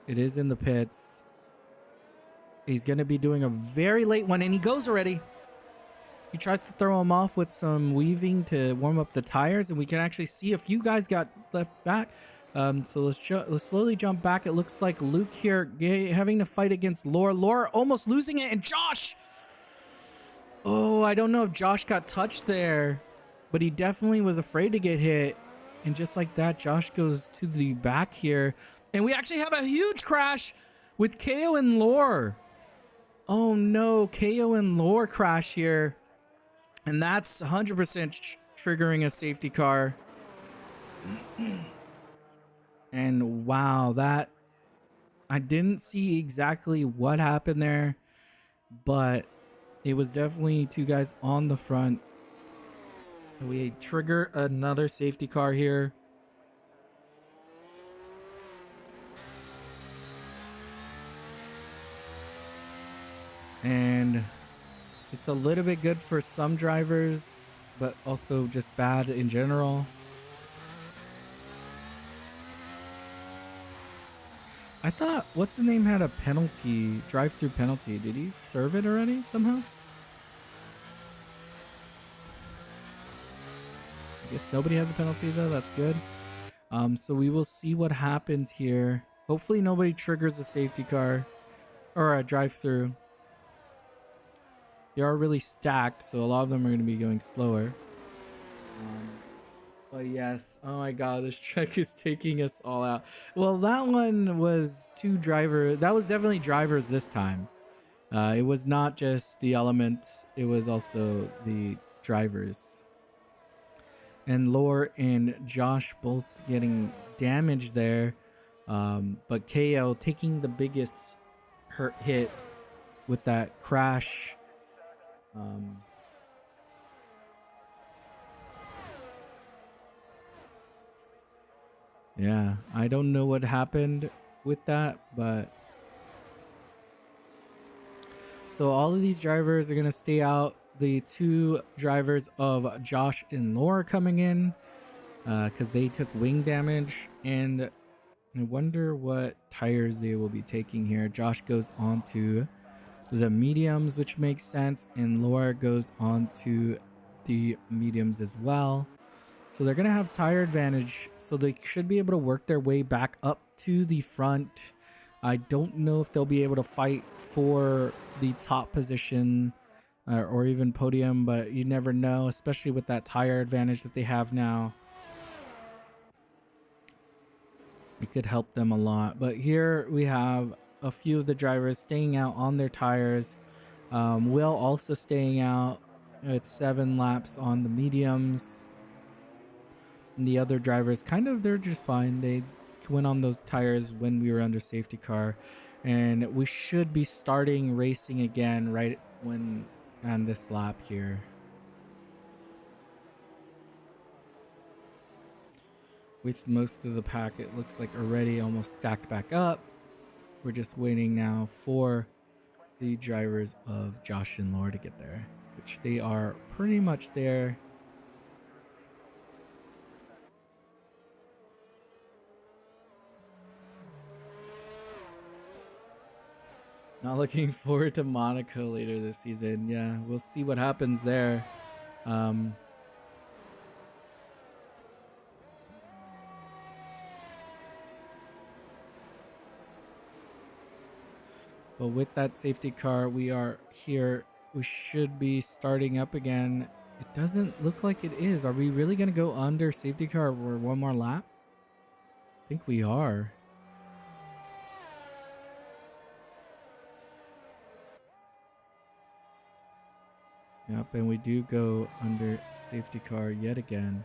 S1: It is in the pits. He's going to be doing a very late one, and he goes already. He tries to throw him off with some weaving to warm up the tires, and we can actually see a few guys got left back. So let's slowly jump back. It looks like Luke here having to fight against Laura. Laura almost losing it, and Josh! Oh, I don't know if Josh got touched there, but he definitely was afraid to get hit. And just like that, Josh goes to the back here. And we actually have a huge crash with KO and Lore. Oh no, KO and Lore crash here. And that's 100% triggering a safety car. And wow, that... I didn't see exactly what happened there, but it was definitely 2 guys on the front. We trigger another safety car here. And it's a little bit good for some drivers, but also just bad in general. I thought, what's the name had a penalty, drive-through penalty. Did he serve it already somehow? I guess nobody has a penalty though, that's good. So we will see what happens here. Hopefully nobody triggers a safety car or a drive-through. They are really stacked, so a lot of them are going to be going slower. But yes, oh my god, this track is taking us all out. Well, that one was 2 drivers. That was definitely drivers this time. It was not just the elements, it was also the drivers. And Lore and Josh both getting damaged there. But KO taking the biggest hit with that crash. Yeah, I don't know what happened with that, but... So all of these drivers are going to stay out. The 2 drivers of Josh and Laura coming in because they took wing damage, and I wonder what tires they will be taking here. Josh goes on to the mediums, which makes sense, and Laura goes on to the mediums as well. So they're going to have tire advantage, so they should be able to work their way back up to the front. I don't know if they'll be able to fight for the top position or even podium, but you never know, especially with that tire advantage that they have now. It could help them a lot. But here we have a few of the drivers staying out on their tires. Will also staying out at 7 laps on the mediums. And the other drivers they're just fine. They went on those tires when we were under safety car, and we should be starting racing again right when on this lap here. With most of the pack, it looks like already almost stacked back up. We're just waiting now for the drivers of Josh and Laura to get there, which they are pretty much there. Not looking forward to Monaco later this season. Yeah, we'll see what happens there. But with that safety car, we are here. We should be starting up again. It doesn't look like it is. Are we really going to go under safety car for one more lap? I think we are. Yep, and we do go under safety car yet again.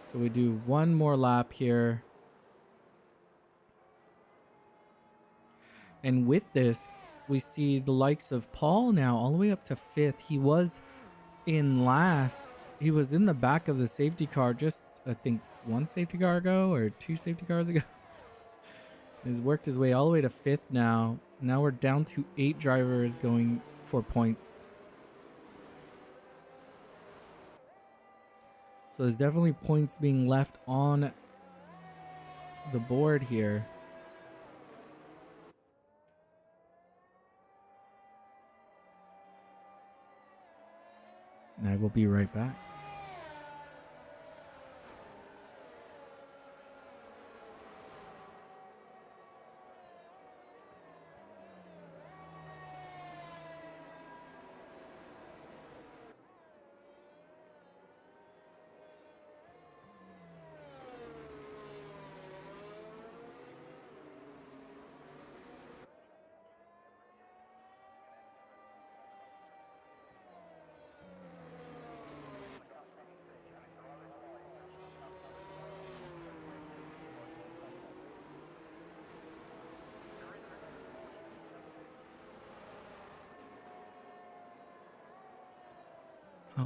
S1: So we do one more lap here. And with this, we see the likes of Paul now all the way up to 5th. He was in last. He was in the back of the safety car just, I think, 1 safety car ago or 2 safety cars ago. He's worked his way all the way to 5th now. Now we're down to 8 drivers going for points. So there's definitely points being left on the board here. And I will be right back.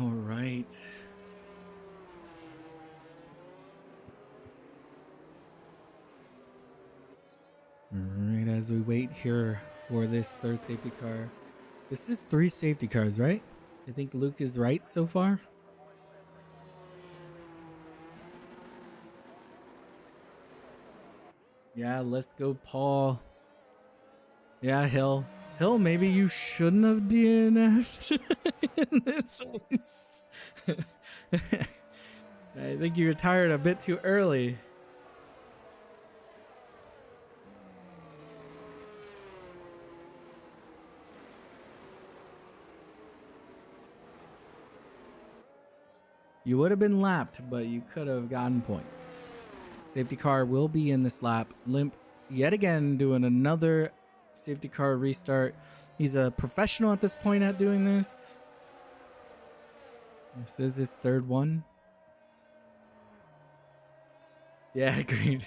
S1: All right. All right, as we wait here for this 3rd safety car. This is 3 safety cars, right? I think Luke is right so far. Yeah, let's go, Paul. Yeah, Hill. Hill, maybe you shouldn't have DNF'd in this race. I think you retired a bit too early. You would have been lapped, but you could have gotten points. Safety car will be in this lap. Limp yet again doing another safety car restart. He's a professional at this point at doing this. This is his 3rd one. Yeah, agreed.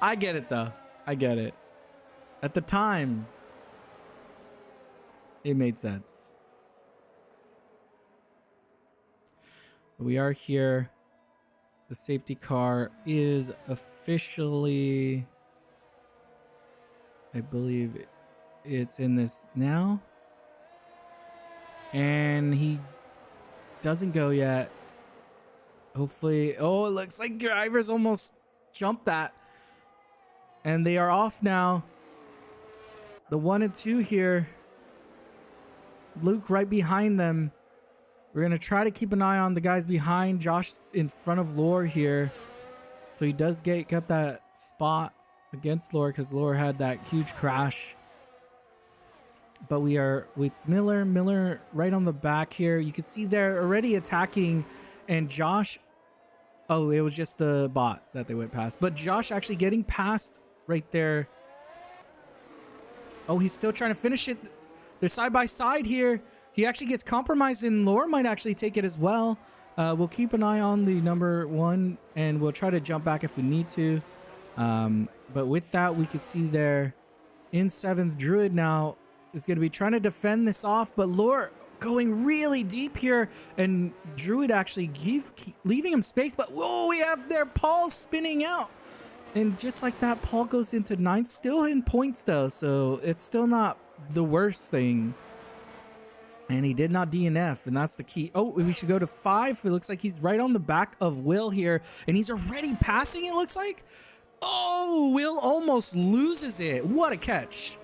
S1: I get it though. I get it. At the time, it made sense. We are here. The safety car is officially, I believe it's in this now. And he doesn't go yet. Hopefully, oh, it looks like driver's almost jump that. And they are off now. The 1 and 2 here. Luke right behind them. We're going to try to keep an eye on the guys behind. Josh in front of Lore here. So he does get that spot against Lore because Lore had that huge crash. But we are with Miller. Miller right on the back here. You can see they're already attacking. And Josh... Oh, it was just the bot that they went past. But Josh actually getting past right there. Oh, he's still trying to finish it. They're side by side here. He actually gets compromised and Lore might actually take it as well. We'll keep an eye on the number 1 and we'll try to jump back if we need to. But with that, we can see there in 7th, Druid now is going to be trying to defend this off. But Lore going really deep here and Druid actually leaving him space. But whoa, we have there Paul spinning out. And just like that, Paul goes into 9th, still in points though. So it's still not the worst thing. And he did not DNF, and that's the key. Oh, we should go to 5. It looks like he's right on the back of Will here, and he's already passing, it looks like. Oh, Will almost loses it. What a catch.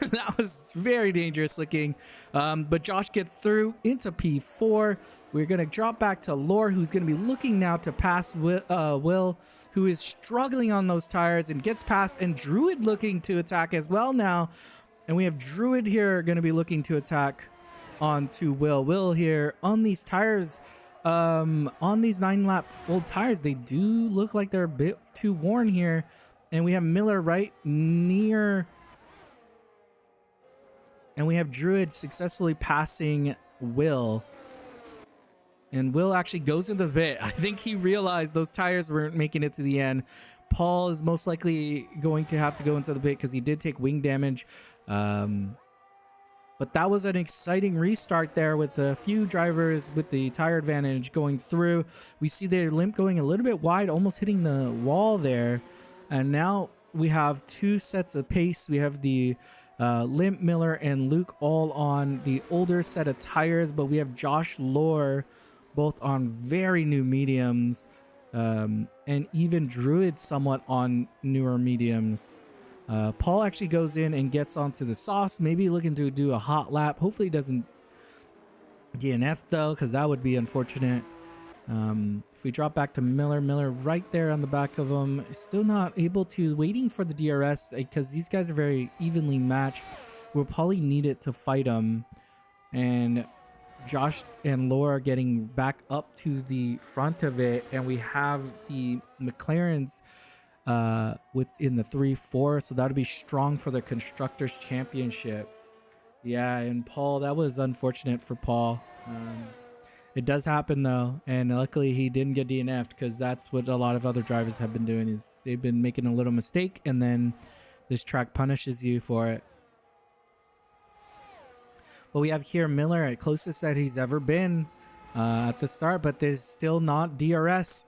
S1: That was very dangerous looking. But Josh gets through into P4. We're going to drop back to Lore, who's going to be looking now to pass Will, who is struggling on those tires and gets past, and Druid looking to attack as well now. And we have Druid here going to be looking to attack onto Will. Will here on these tires, on these 9-lap old tires, they do look like they're a bit too worn here. And we have Miller right near, and we have Druid successfully passing Will. And Will actually goes into the pit. I think he realized those tires weren't making it to the end. Paul is most likely going to have to go into the pit because he did take wing damage. But that was an exciting restart there with a few drivers with the tire advantage going through. We see their limp going a little bit wide, almost hitting the wall there. And now we have 2 sets of pace. We have the Limp, Miller, and Luke all on the older set of tires. But we have Josh, Lore both on very new mediums. And even Druid somewhat on newer mediums. Paul actually goes in and gets onto the sauce, maybe looking to do a hot lap. Hopefully he doesn't DNF though, because that would be unfortunate. If we drop back to Miller right there on the back of him, still not able to, waiting for the DRS because these guys are very evenly matched. We'll probably need it to fight them. And Josh and Laura getting back up to the front of it, and we have the McLarens within the 3-4, so that'll be strong for the Constructors Championship. Yeah, and Paul, that was unfortunate for Paul. It does happen though, and luckily he didn't get DNF'd, because that's what a lot of other drivers have been doing, is they've been making a little mistake and then this track punishes you for it. But we have here Miller at closest that he's ever been at the start, but there's still not DRS.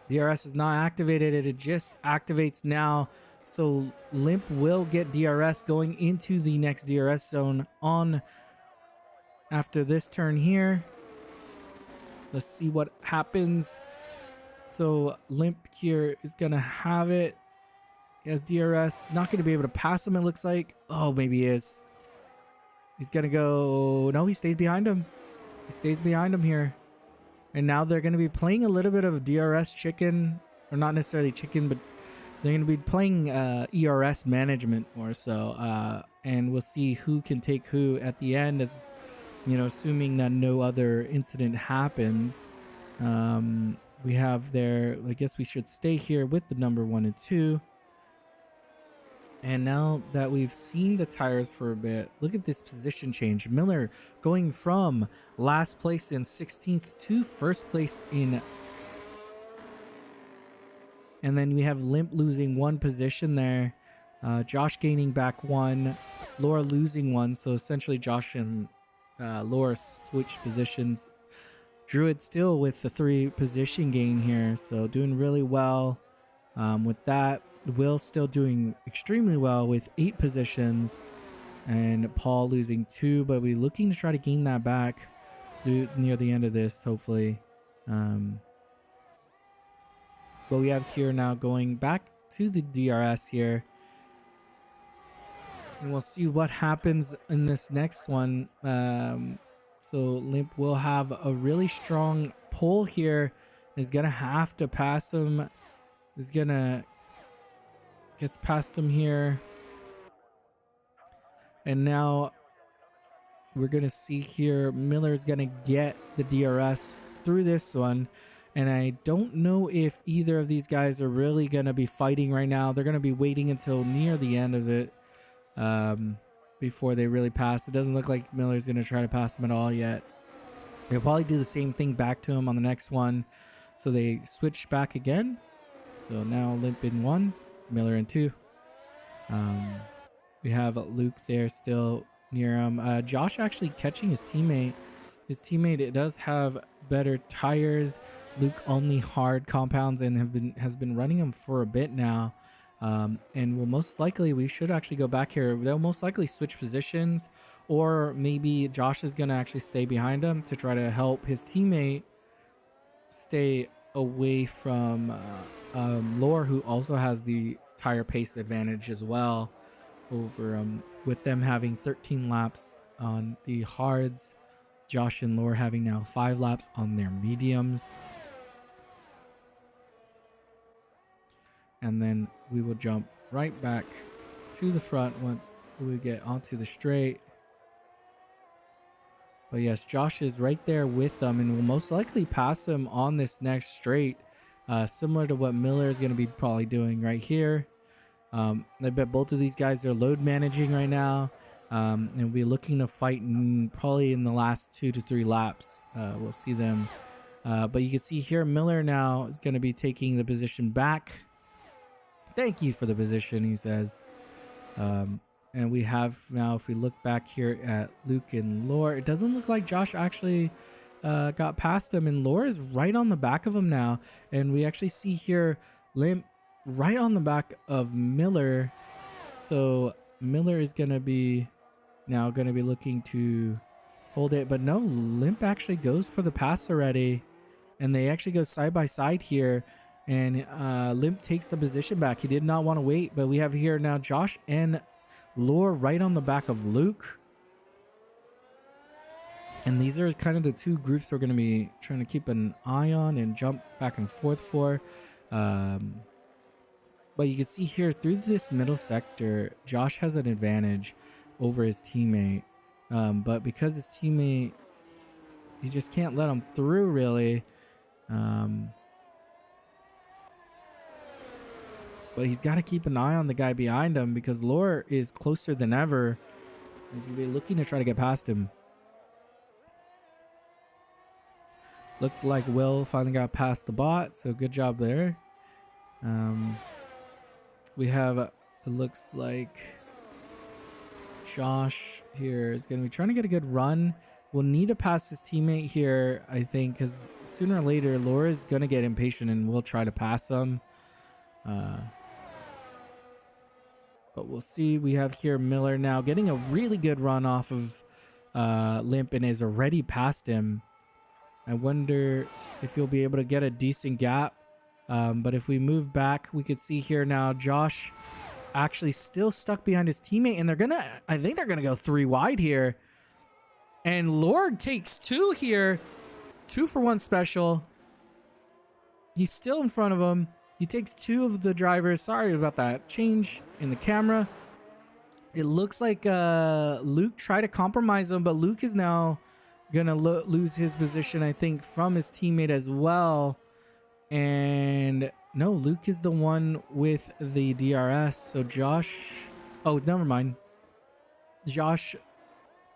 S1: DRS is not activated. It just activates now. So Limp will get DRS going into the next DRS zone on after this turn here. Let's see what happens. So Limp here is going to have it. He has DRS. Not going to be able to pass him, it looks like. Oh, maybe he is. He's going to go... No, he stays behind him. He stays behind him here. And now they're going to be playing a little bit of DRS chicken. Or not necessarily chicken, but they're going to be playing ERS management or so. And we'll see who can take who at the end, as you know, assuming that no other incident happens. We have there, I guess we should stay here with the number 1 and 2. And now that we've seen the tires for a bit, look at this position change. Miller going from last place in 16th to first place in. And then we have Limp losing 1 position there. Josh gaining back 1. Laura losing 1. So essentially Josh and Laura switch positions. Druid still with the 3 position gain here. So doing really well with that. Will still doing extremely well with 8 positions, and Paul losing 2, but we're looking to try to gain that back near the end of this, hopefully. But we have here now going back to the DRS here. And we'll see what happens in this next one. So Limp will have a really strong pull here. He's going to have to pass him. He's going to... Gets past him here. And now we're going to see here Miller's going to get the DRS through this one. And I don't know if either of these guys are really going to be fighting right now. They're going to be waiting until near the end of it before they really pass. It doesn't look like Miller's going to try to pass him at all yet. They'll probably do the same thing back to him on the next one. So they switch back again. So now Limp in 1, Miller in 2. We have Luke there still near him. Josh actually catching his teammate. His teammate, it does have better tires. Luke only hard compounds and has been running them for a bit now. And will most likely, we should actually go back here. They'll most likely switch positions, or maybe Josh is going to actually stay behind him to try to help his teammate stay away from Lore, who also has the tire pace advantage as well over with them having 13 laps on the hards. Josh and Lore having now 5 laps on their mediums. And then we will jump right back to the front once we get onto the straight. But yes, Josh is right there with them and will most likely pass him on this next straight. Similar to what Miller is going to be probably doing right here. I bet both of these guys are load managing right now. And we'll be looking to fight probably in the last 2 to 3 laps. We'll see them. But you can see here Miller now is going to be taking the position back. Thank you for the position, he says. And we have now, if we look back here at Luke and Lore, it doesn't look like Josh actually got past him. And Lore is right on the back of him now. And we actually see here Limp right on the back of Miller. So Miller is going to be now looking to hold it. But no, Limp actually goes for the pass already. And they actually go side by side here. And Limp takes the position back. He did not want to wait. But we have here now Josh and Lore right on the back of Luke. And these are kind of the two groups we're going to be trying to keep an eye on and jump back and forth for. But you can see here through this middle sector, Josh has an advantage over his teammate. But because his teammate, he just can't let him through really. But he's got to keep an eye on the guy behind him because Lore is closer than ever. He's going to be looking to try to get past him. Looked like Will finally got past the bot, so good job there. We have, it looks like Josh here is going to be trying to get a good run. We'll need to pass his teammate here, I think, because sooner or later, Lore is going to get impatient and we'll try to pass him. But we'll see. We have here Miller now getting a really good run off of Limp and is already past him. I wonder if he'll be able to get a decent gap. But if we move back, we could see here now Josh actually still stuck behind his teammate. And I think they're going to go 3 wide here. And Lord takes 2 here. 2 for 1 special. He's still in front of him. He takes 2 of the drivers. Sorry about that change in the camera. It looks like Luke tried to compromise him, but Luke is now going to lose his position, I think, from his teammate as well. And no, Luke is the one with the DRS. So Josh... Oh, never mind. Josh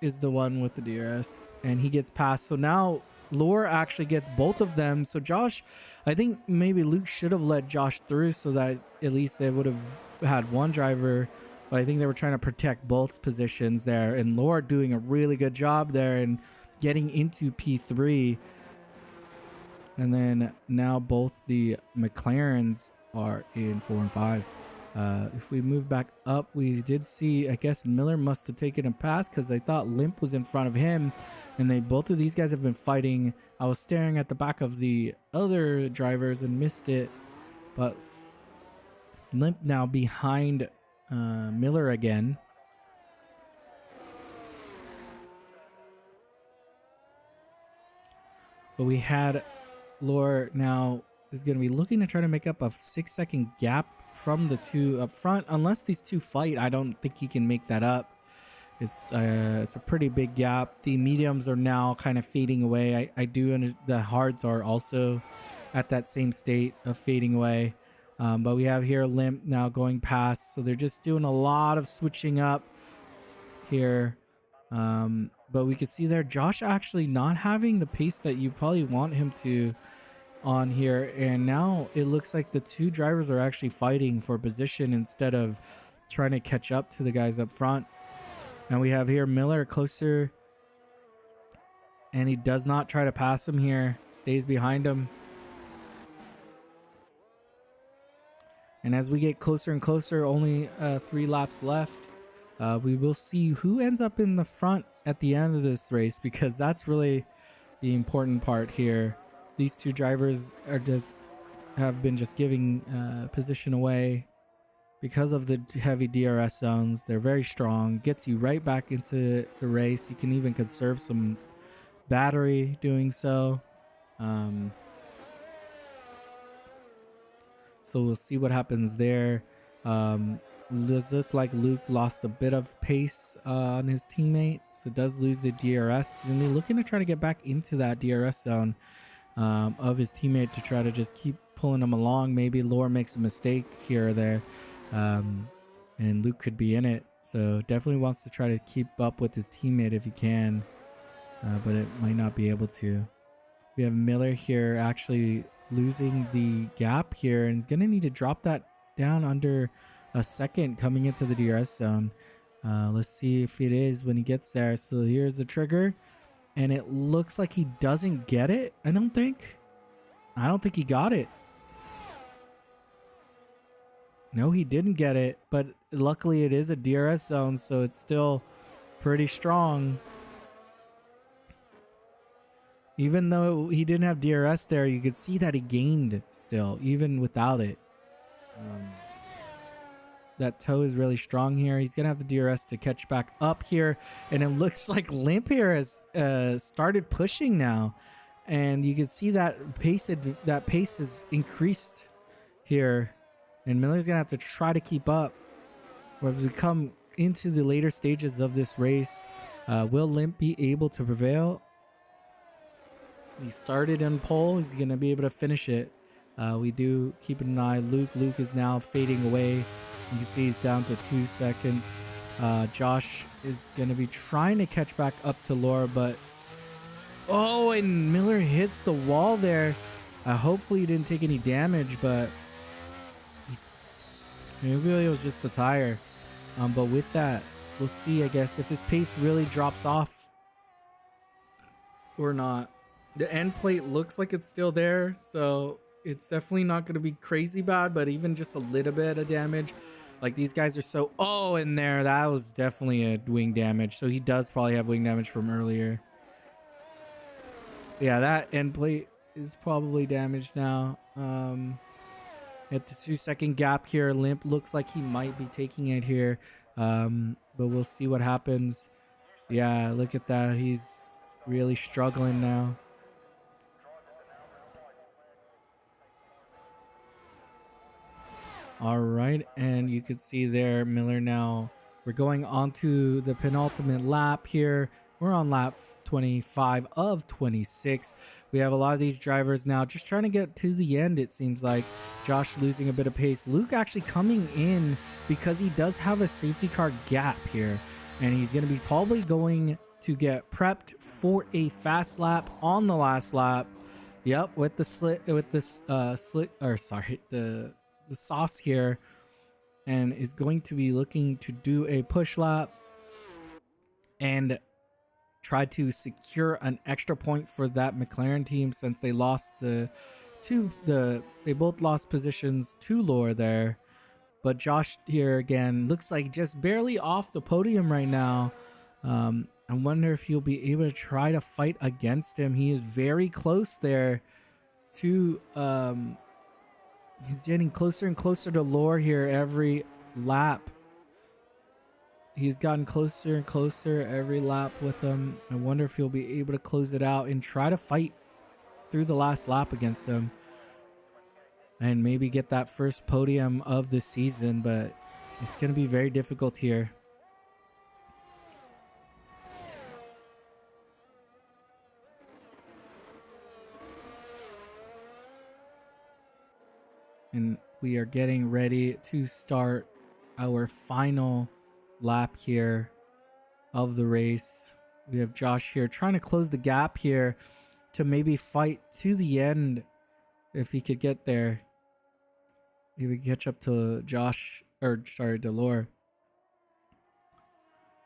S1: is the one with the DRS, and he gets past. So now Lore actually gets both of them. So Josh... I think maybe Luke should have let Josh through so that at least they would have had one driver. But I think they were trying to protect both positions there. And Lore doing a really good job there and getting into P3. And then now both the McLarens are in 4 and 5. If we move back up, we did see, I guess Miller must have taken a pass because I thought Limp was in front of him. And both of these guys have been fighting. I was staring at the back of the other drivers and missed it. but Limp now behind Miller again. But we had Lore now is going to be looking to try to make up a 6-second gap from the two up front. Unless these two fight, I don't think he can make that up. It's a pretty big gap. The mediums are now kind of fading away. The hards are also at that same state of fading away. But we have here Limp now going past. So they're just doing a lot of switching up here. But we can see there Josh actually not having the pace that you probably want him to on here. And now it looks like the two drivers are actually fighting for position instead of trying to catch up to the guys up front. And we have here Miller closer, and he does not try to pass him here, stays behind him. And as we get closer and closer, only 3 laps left, we will see who ends up in the front at the end of this race, because that's really the important part here. These two drivers have been giving position away. Because of the heavy DRS zones, they're very strong. Gets you right back into the race. You can even conserve some battery doing so. So we'll see what happens there. Does look like Luke lost a bit of pace on his teammate. So does lose the DRS. He's going to be looking to try to get back into that DRS zone of his teammate to try to just keep pulling him along. Maybe Lore makes a mistake here or there. And Luke could be in it, so definitely wants to try to keep up with his teammate if he can, but it might not be able to. We have Miller here actually losing the gap here, and he's gonna need to drop that down under a second coming into the DRS zone. Let's see if it is when he gets there. So here's the trigger, and it looks like he doesn't get it. I don't think he got it. No, he didn't get it, but luckily it is a DRS zone, so it's still pretty strong. Even though he didn't have DRS there, you could see that he gained still, even without it. That toe is really strong here. He's going to have the DRS to catch back up here, and it looks like Limp here has started pushing now. And you can see that pace is increased here. And Miller's going to have to try to keep up. As we come into the later stages of this race, will Limp be able to prevail? He started in pole. He's going to be able to finish it. We do keep an eye. Luke is now fading away. You can see he's down to 2 seconds. Josh is going to be trying to catch back up to Laura, but... Oh, and Miller hits the wall there. Hopefully he didn't take any damage, but... Maybe it was just the tire. But with that, we'll see, I guess, if his pace really drops off or not. The end plate looks like it's still there, so it's definitely not going to be crazy bad, but even just a little bit of damage. Like, these guys are so... Oh, in there, that was definitely a wing damage. So he does probably have wing damage from earlier. Yeah, that end plate is probably damaged now. At the 2-second gap here, Limp looks like he might be taking it here, but we'll see what happens. Yeah, look at that. He's really struggling now. All right, and you can see there, Miller now. We're going on to the penultimate lap here. We're on lap 25 of 26. We have a lot of these drivers now just trying to get to the end, it seems like. Josh losing a bit of pace. Luke actually coming in because he does have a safety car gap here. And he's going to be probably going to get prepped for a fast lap on the last lap. Yep, with the the sauce here. And is going to be looking to do a push lap. And try to secure an extra point for that McLaren team, since they lost they both lost positions to Lore there. But Josh here again looks like just barely off the podium right now. I wonder if he'll be able to try to fight against him. He is very close there to He's getting closer and closer to Lore here every lap. He's gotten closer and closer every lap with him. I wonder if he'll be able to close it out and try to fight through the last lap against him. And maybe get that first podium of the season, but it's going to be very difficult here. And we are getting ready to start our final lap here of the race. We have Josh here trying to close the gap here to maybe fight to the end if he could get there. He would catch up to Josh, or sorry, Delore.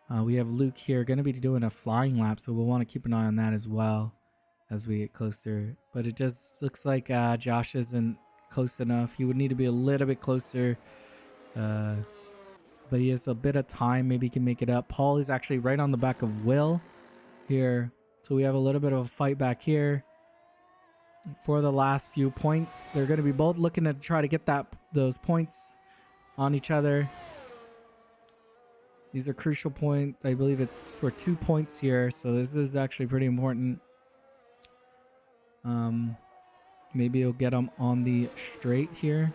S1: We have Luke here going to be doing a flying lap, so we'll want to keep an eye on that as well as we get closer. But it just looks like Josh isn't close enough. He would need to be a little bit closer. But he has a bit of time. Maybe he can make it up. Paul is actually right on the back of Will here. So we have a little bit of a fight back here for the last few points. They're going to be both looking to try to get those points on each other. These are crucial points. I believe it's for 2 points here. So this is actually pretty important. Maybe he'll get them on the straight here.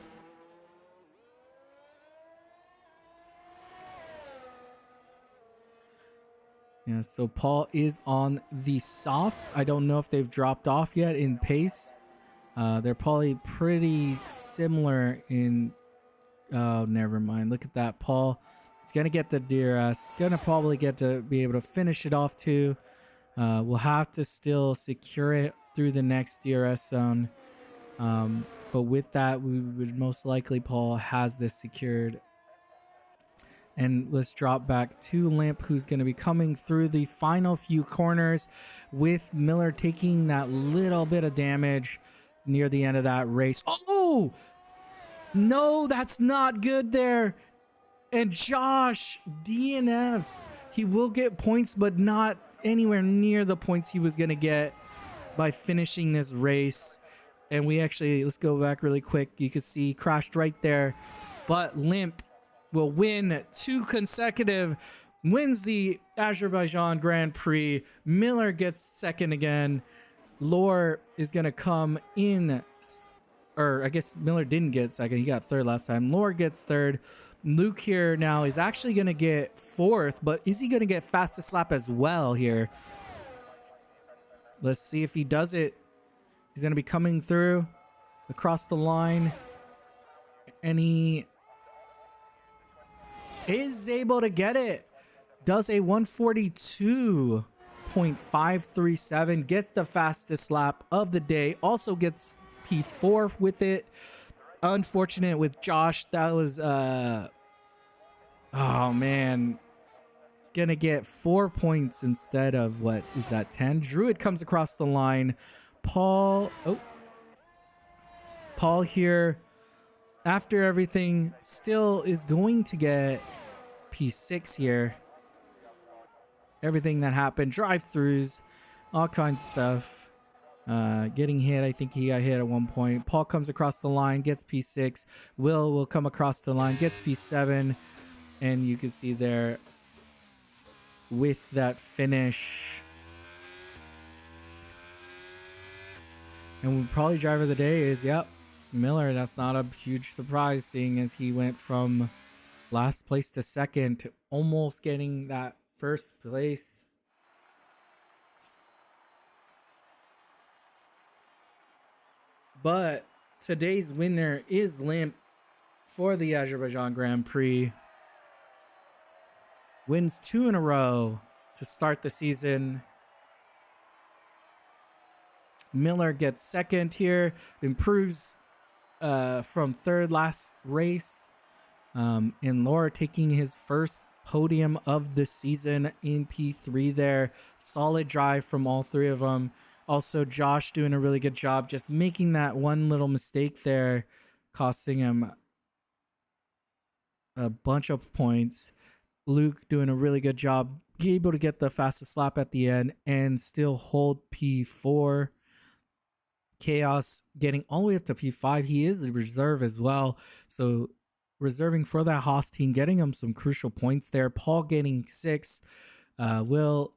S1: Yeah, so Paul is on the softs. I don't know if they've dropped off yet in pace. They're probably pretty similar in... Oh, never mind. Look at that. Paul is going to get the DRS. Going to probably get to be able to finish it off too. We'll have to still secure it through the next DRS zone. But with that, we would most likely Paul has this secured. And let's drop back to Limp, who's going to be coming through the final few corners with Miller taking that little bit of damage near the end of that race. Oh! No, that's not good there. And Josh DNFs. He will get points, but not anywhere near the points he was going to get by finishing this race. And we actually, let's go back really quick. You can see he crashed right there. But Limp will win 2 consecutive, wins the Azerbaijan Grand Prix. Miller gets second again. Lore is going to come in, or I guess Miller didn't get second. He got third last time. Lore gets third. Luke here now is actually going to get fourth, but is he going to get fastest lap as well here? Let's see if he does it. He's going to be coming through across the line, and he is able to get it. Does a 142.537, gets the fastest lap of the day, also gets P4 with it. Unfortunate with Josh, that was oh man, it's gonna get 4 points instead of, what is that, 10? Druid comes across the line. Paul here, after everything, still is going to get P6 here. Everything that happened, drive-throughs, all kinds of stuff. Getting hit, I think he got hit at one point. Paul comes across the line, gets P6. Will come across the line, gets P7. And you can see there with that finish. And probably driver of the day is, yep, Miller. That's not a huge surprise, seeing as he went from last place to second to almost getting that first place. But today's winner is Limp for the Azerbaijan Grand Prix. Wins 2 in a row to start the season. Miller gets second here, improves from third last race. And Laura taking his first podium of the season in P3 there. Solid drive from all three of them. Also, Josh doing a really good job, just making that one little mistake there, costing him a bunch of points. Luke doing a really good job, able to get the fastest lap at the end and still hold P4. Chaos getting all the way up to P5. He is a reserve as well. So reserving for that Haas team, getting him some crucial points there. Paul getting 6th. Will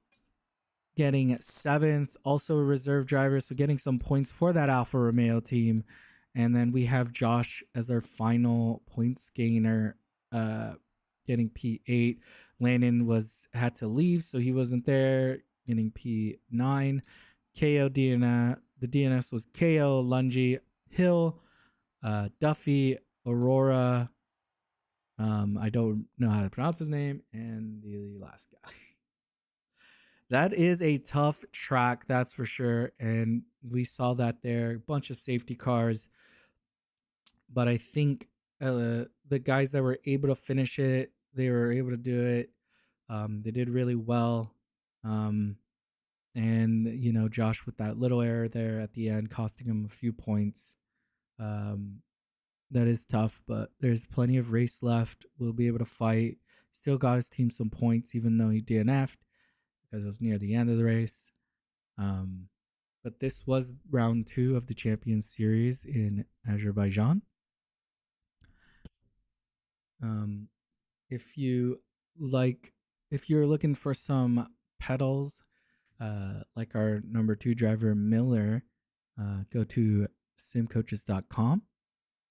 S1: getting 7th, also a reserve driver. So getting some points for that Alfa Romeo team. And then we have Josh as our final points gainer, getting P8. Landon had to leave, so he wasn't there, getting P9. KO DNF. The DNFs was KO, Lungy, Hill, Duffy, Aurora. I don't know how to pronounce his name, and the last guy. That is a tough track, that's for sure. And we saw that there, a bunch of safety cars. But I think the guys that were able to finish it, they were able to do it. They did really well. And, you know, Josh with that little error there at the end, costing him a few points. That is tough, but there's plenty of race left. We'll be able to fight. Still got his team some points, even though he DNF'd because it was near the end of the race. But this was round 2 of the Champions Series in Azerbaijan. If you're looking for some pedals, like our number 2 driver Miller, go to simcoaches.com.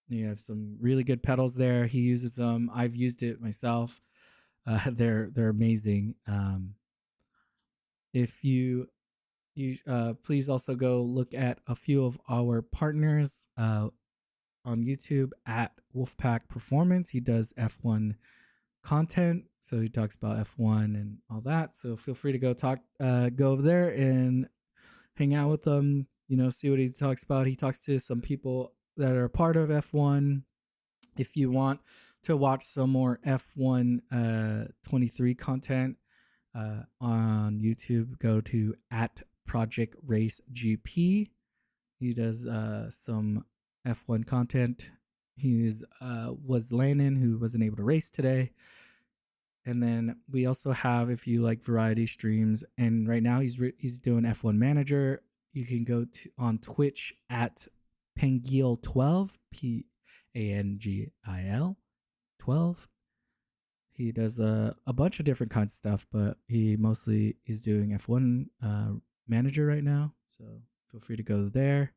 S1: You have some really good pedals there. He uses them. I've used it myself. They're amazing. If you please also go look at a few of our partners on YouTube at Wolfpack Performance. He does F1 content, so he talks about F1 and all that. So feel free to go over there and hang out with him. You know, see what he talks about. He talks to some people that are part of F1. If you want to watch some more F1 23 content on YouTube, go to at Project Race GP. He does some F1 content. He was Landon, who wasn't able to race today. And then we also have, if you like variety streams, and right now he's doing F1 Manager. You can go on Twitch at Pangil12, Pangil 12. He does a bunch of different kinds of stuff, but he mostly is doing F1 Manager right now. So feel free to go there.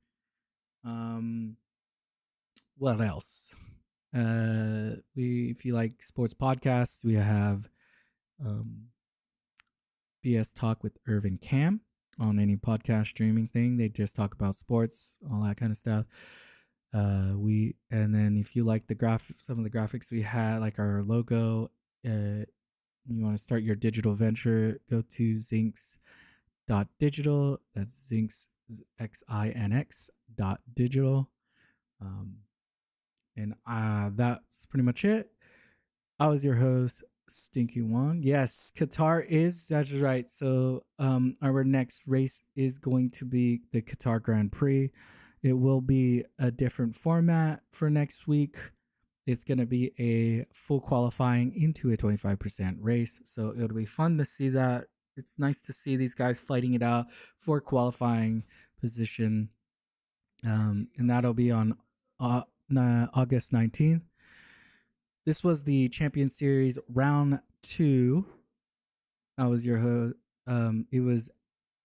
S1: What else? If you like sports podcasts, we have BS Talk with Irvin Cam on any podcast streaming thing. They just talk about sports, all that kind of stuff. And then if you like some of the graphics we had, like our logo, you want to start your digital venture, go to Zinx.digital. That's Zinx, XINX.digital. And that's pretty much it. I was your host, Stinky One. Yes, Qatar that's right. So our next race is going to be the Qatar Grand Prix. It will be a different format for next week. It's going to be a full qualifying into a 25% race. So it'll be fun to see that. It's nice to see these guys fighting it out for qualifying position. And that'll be on August 19th. This was the Champions Series round 2. I was your host. It was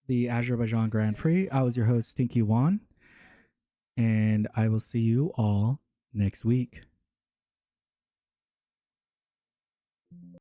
S1: the Azerbaijan Grand Prix. I was your host, Stinky One. And I will see you all next week.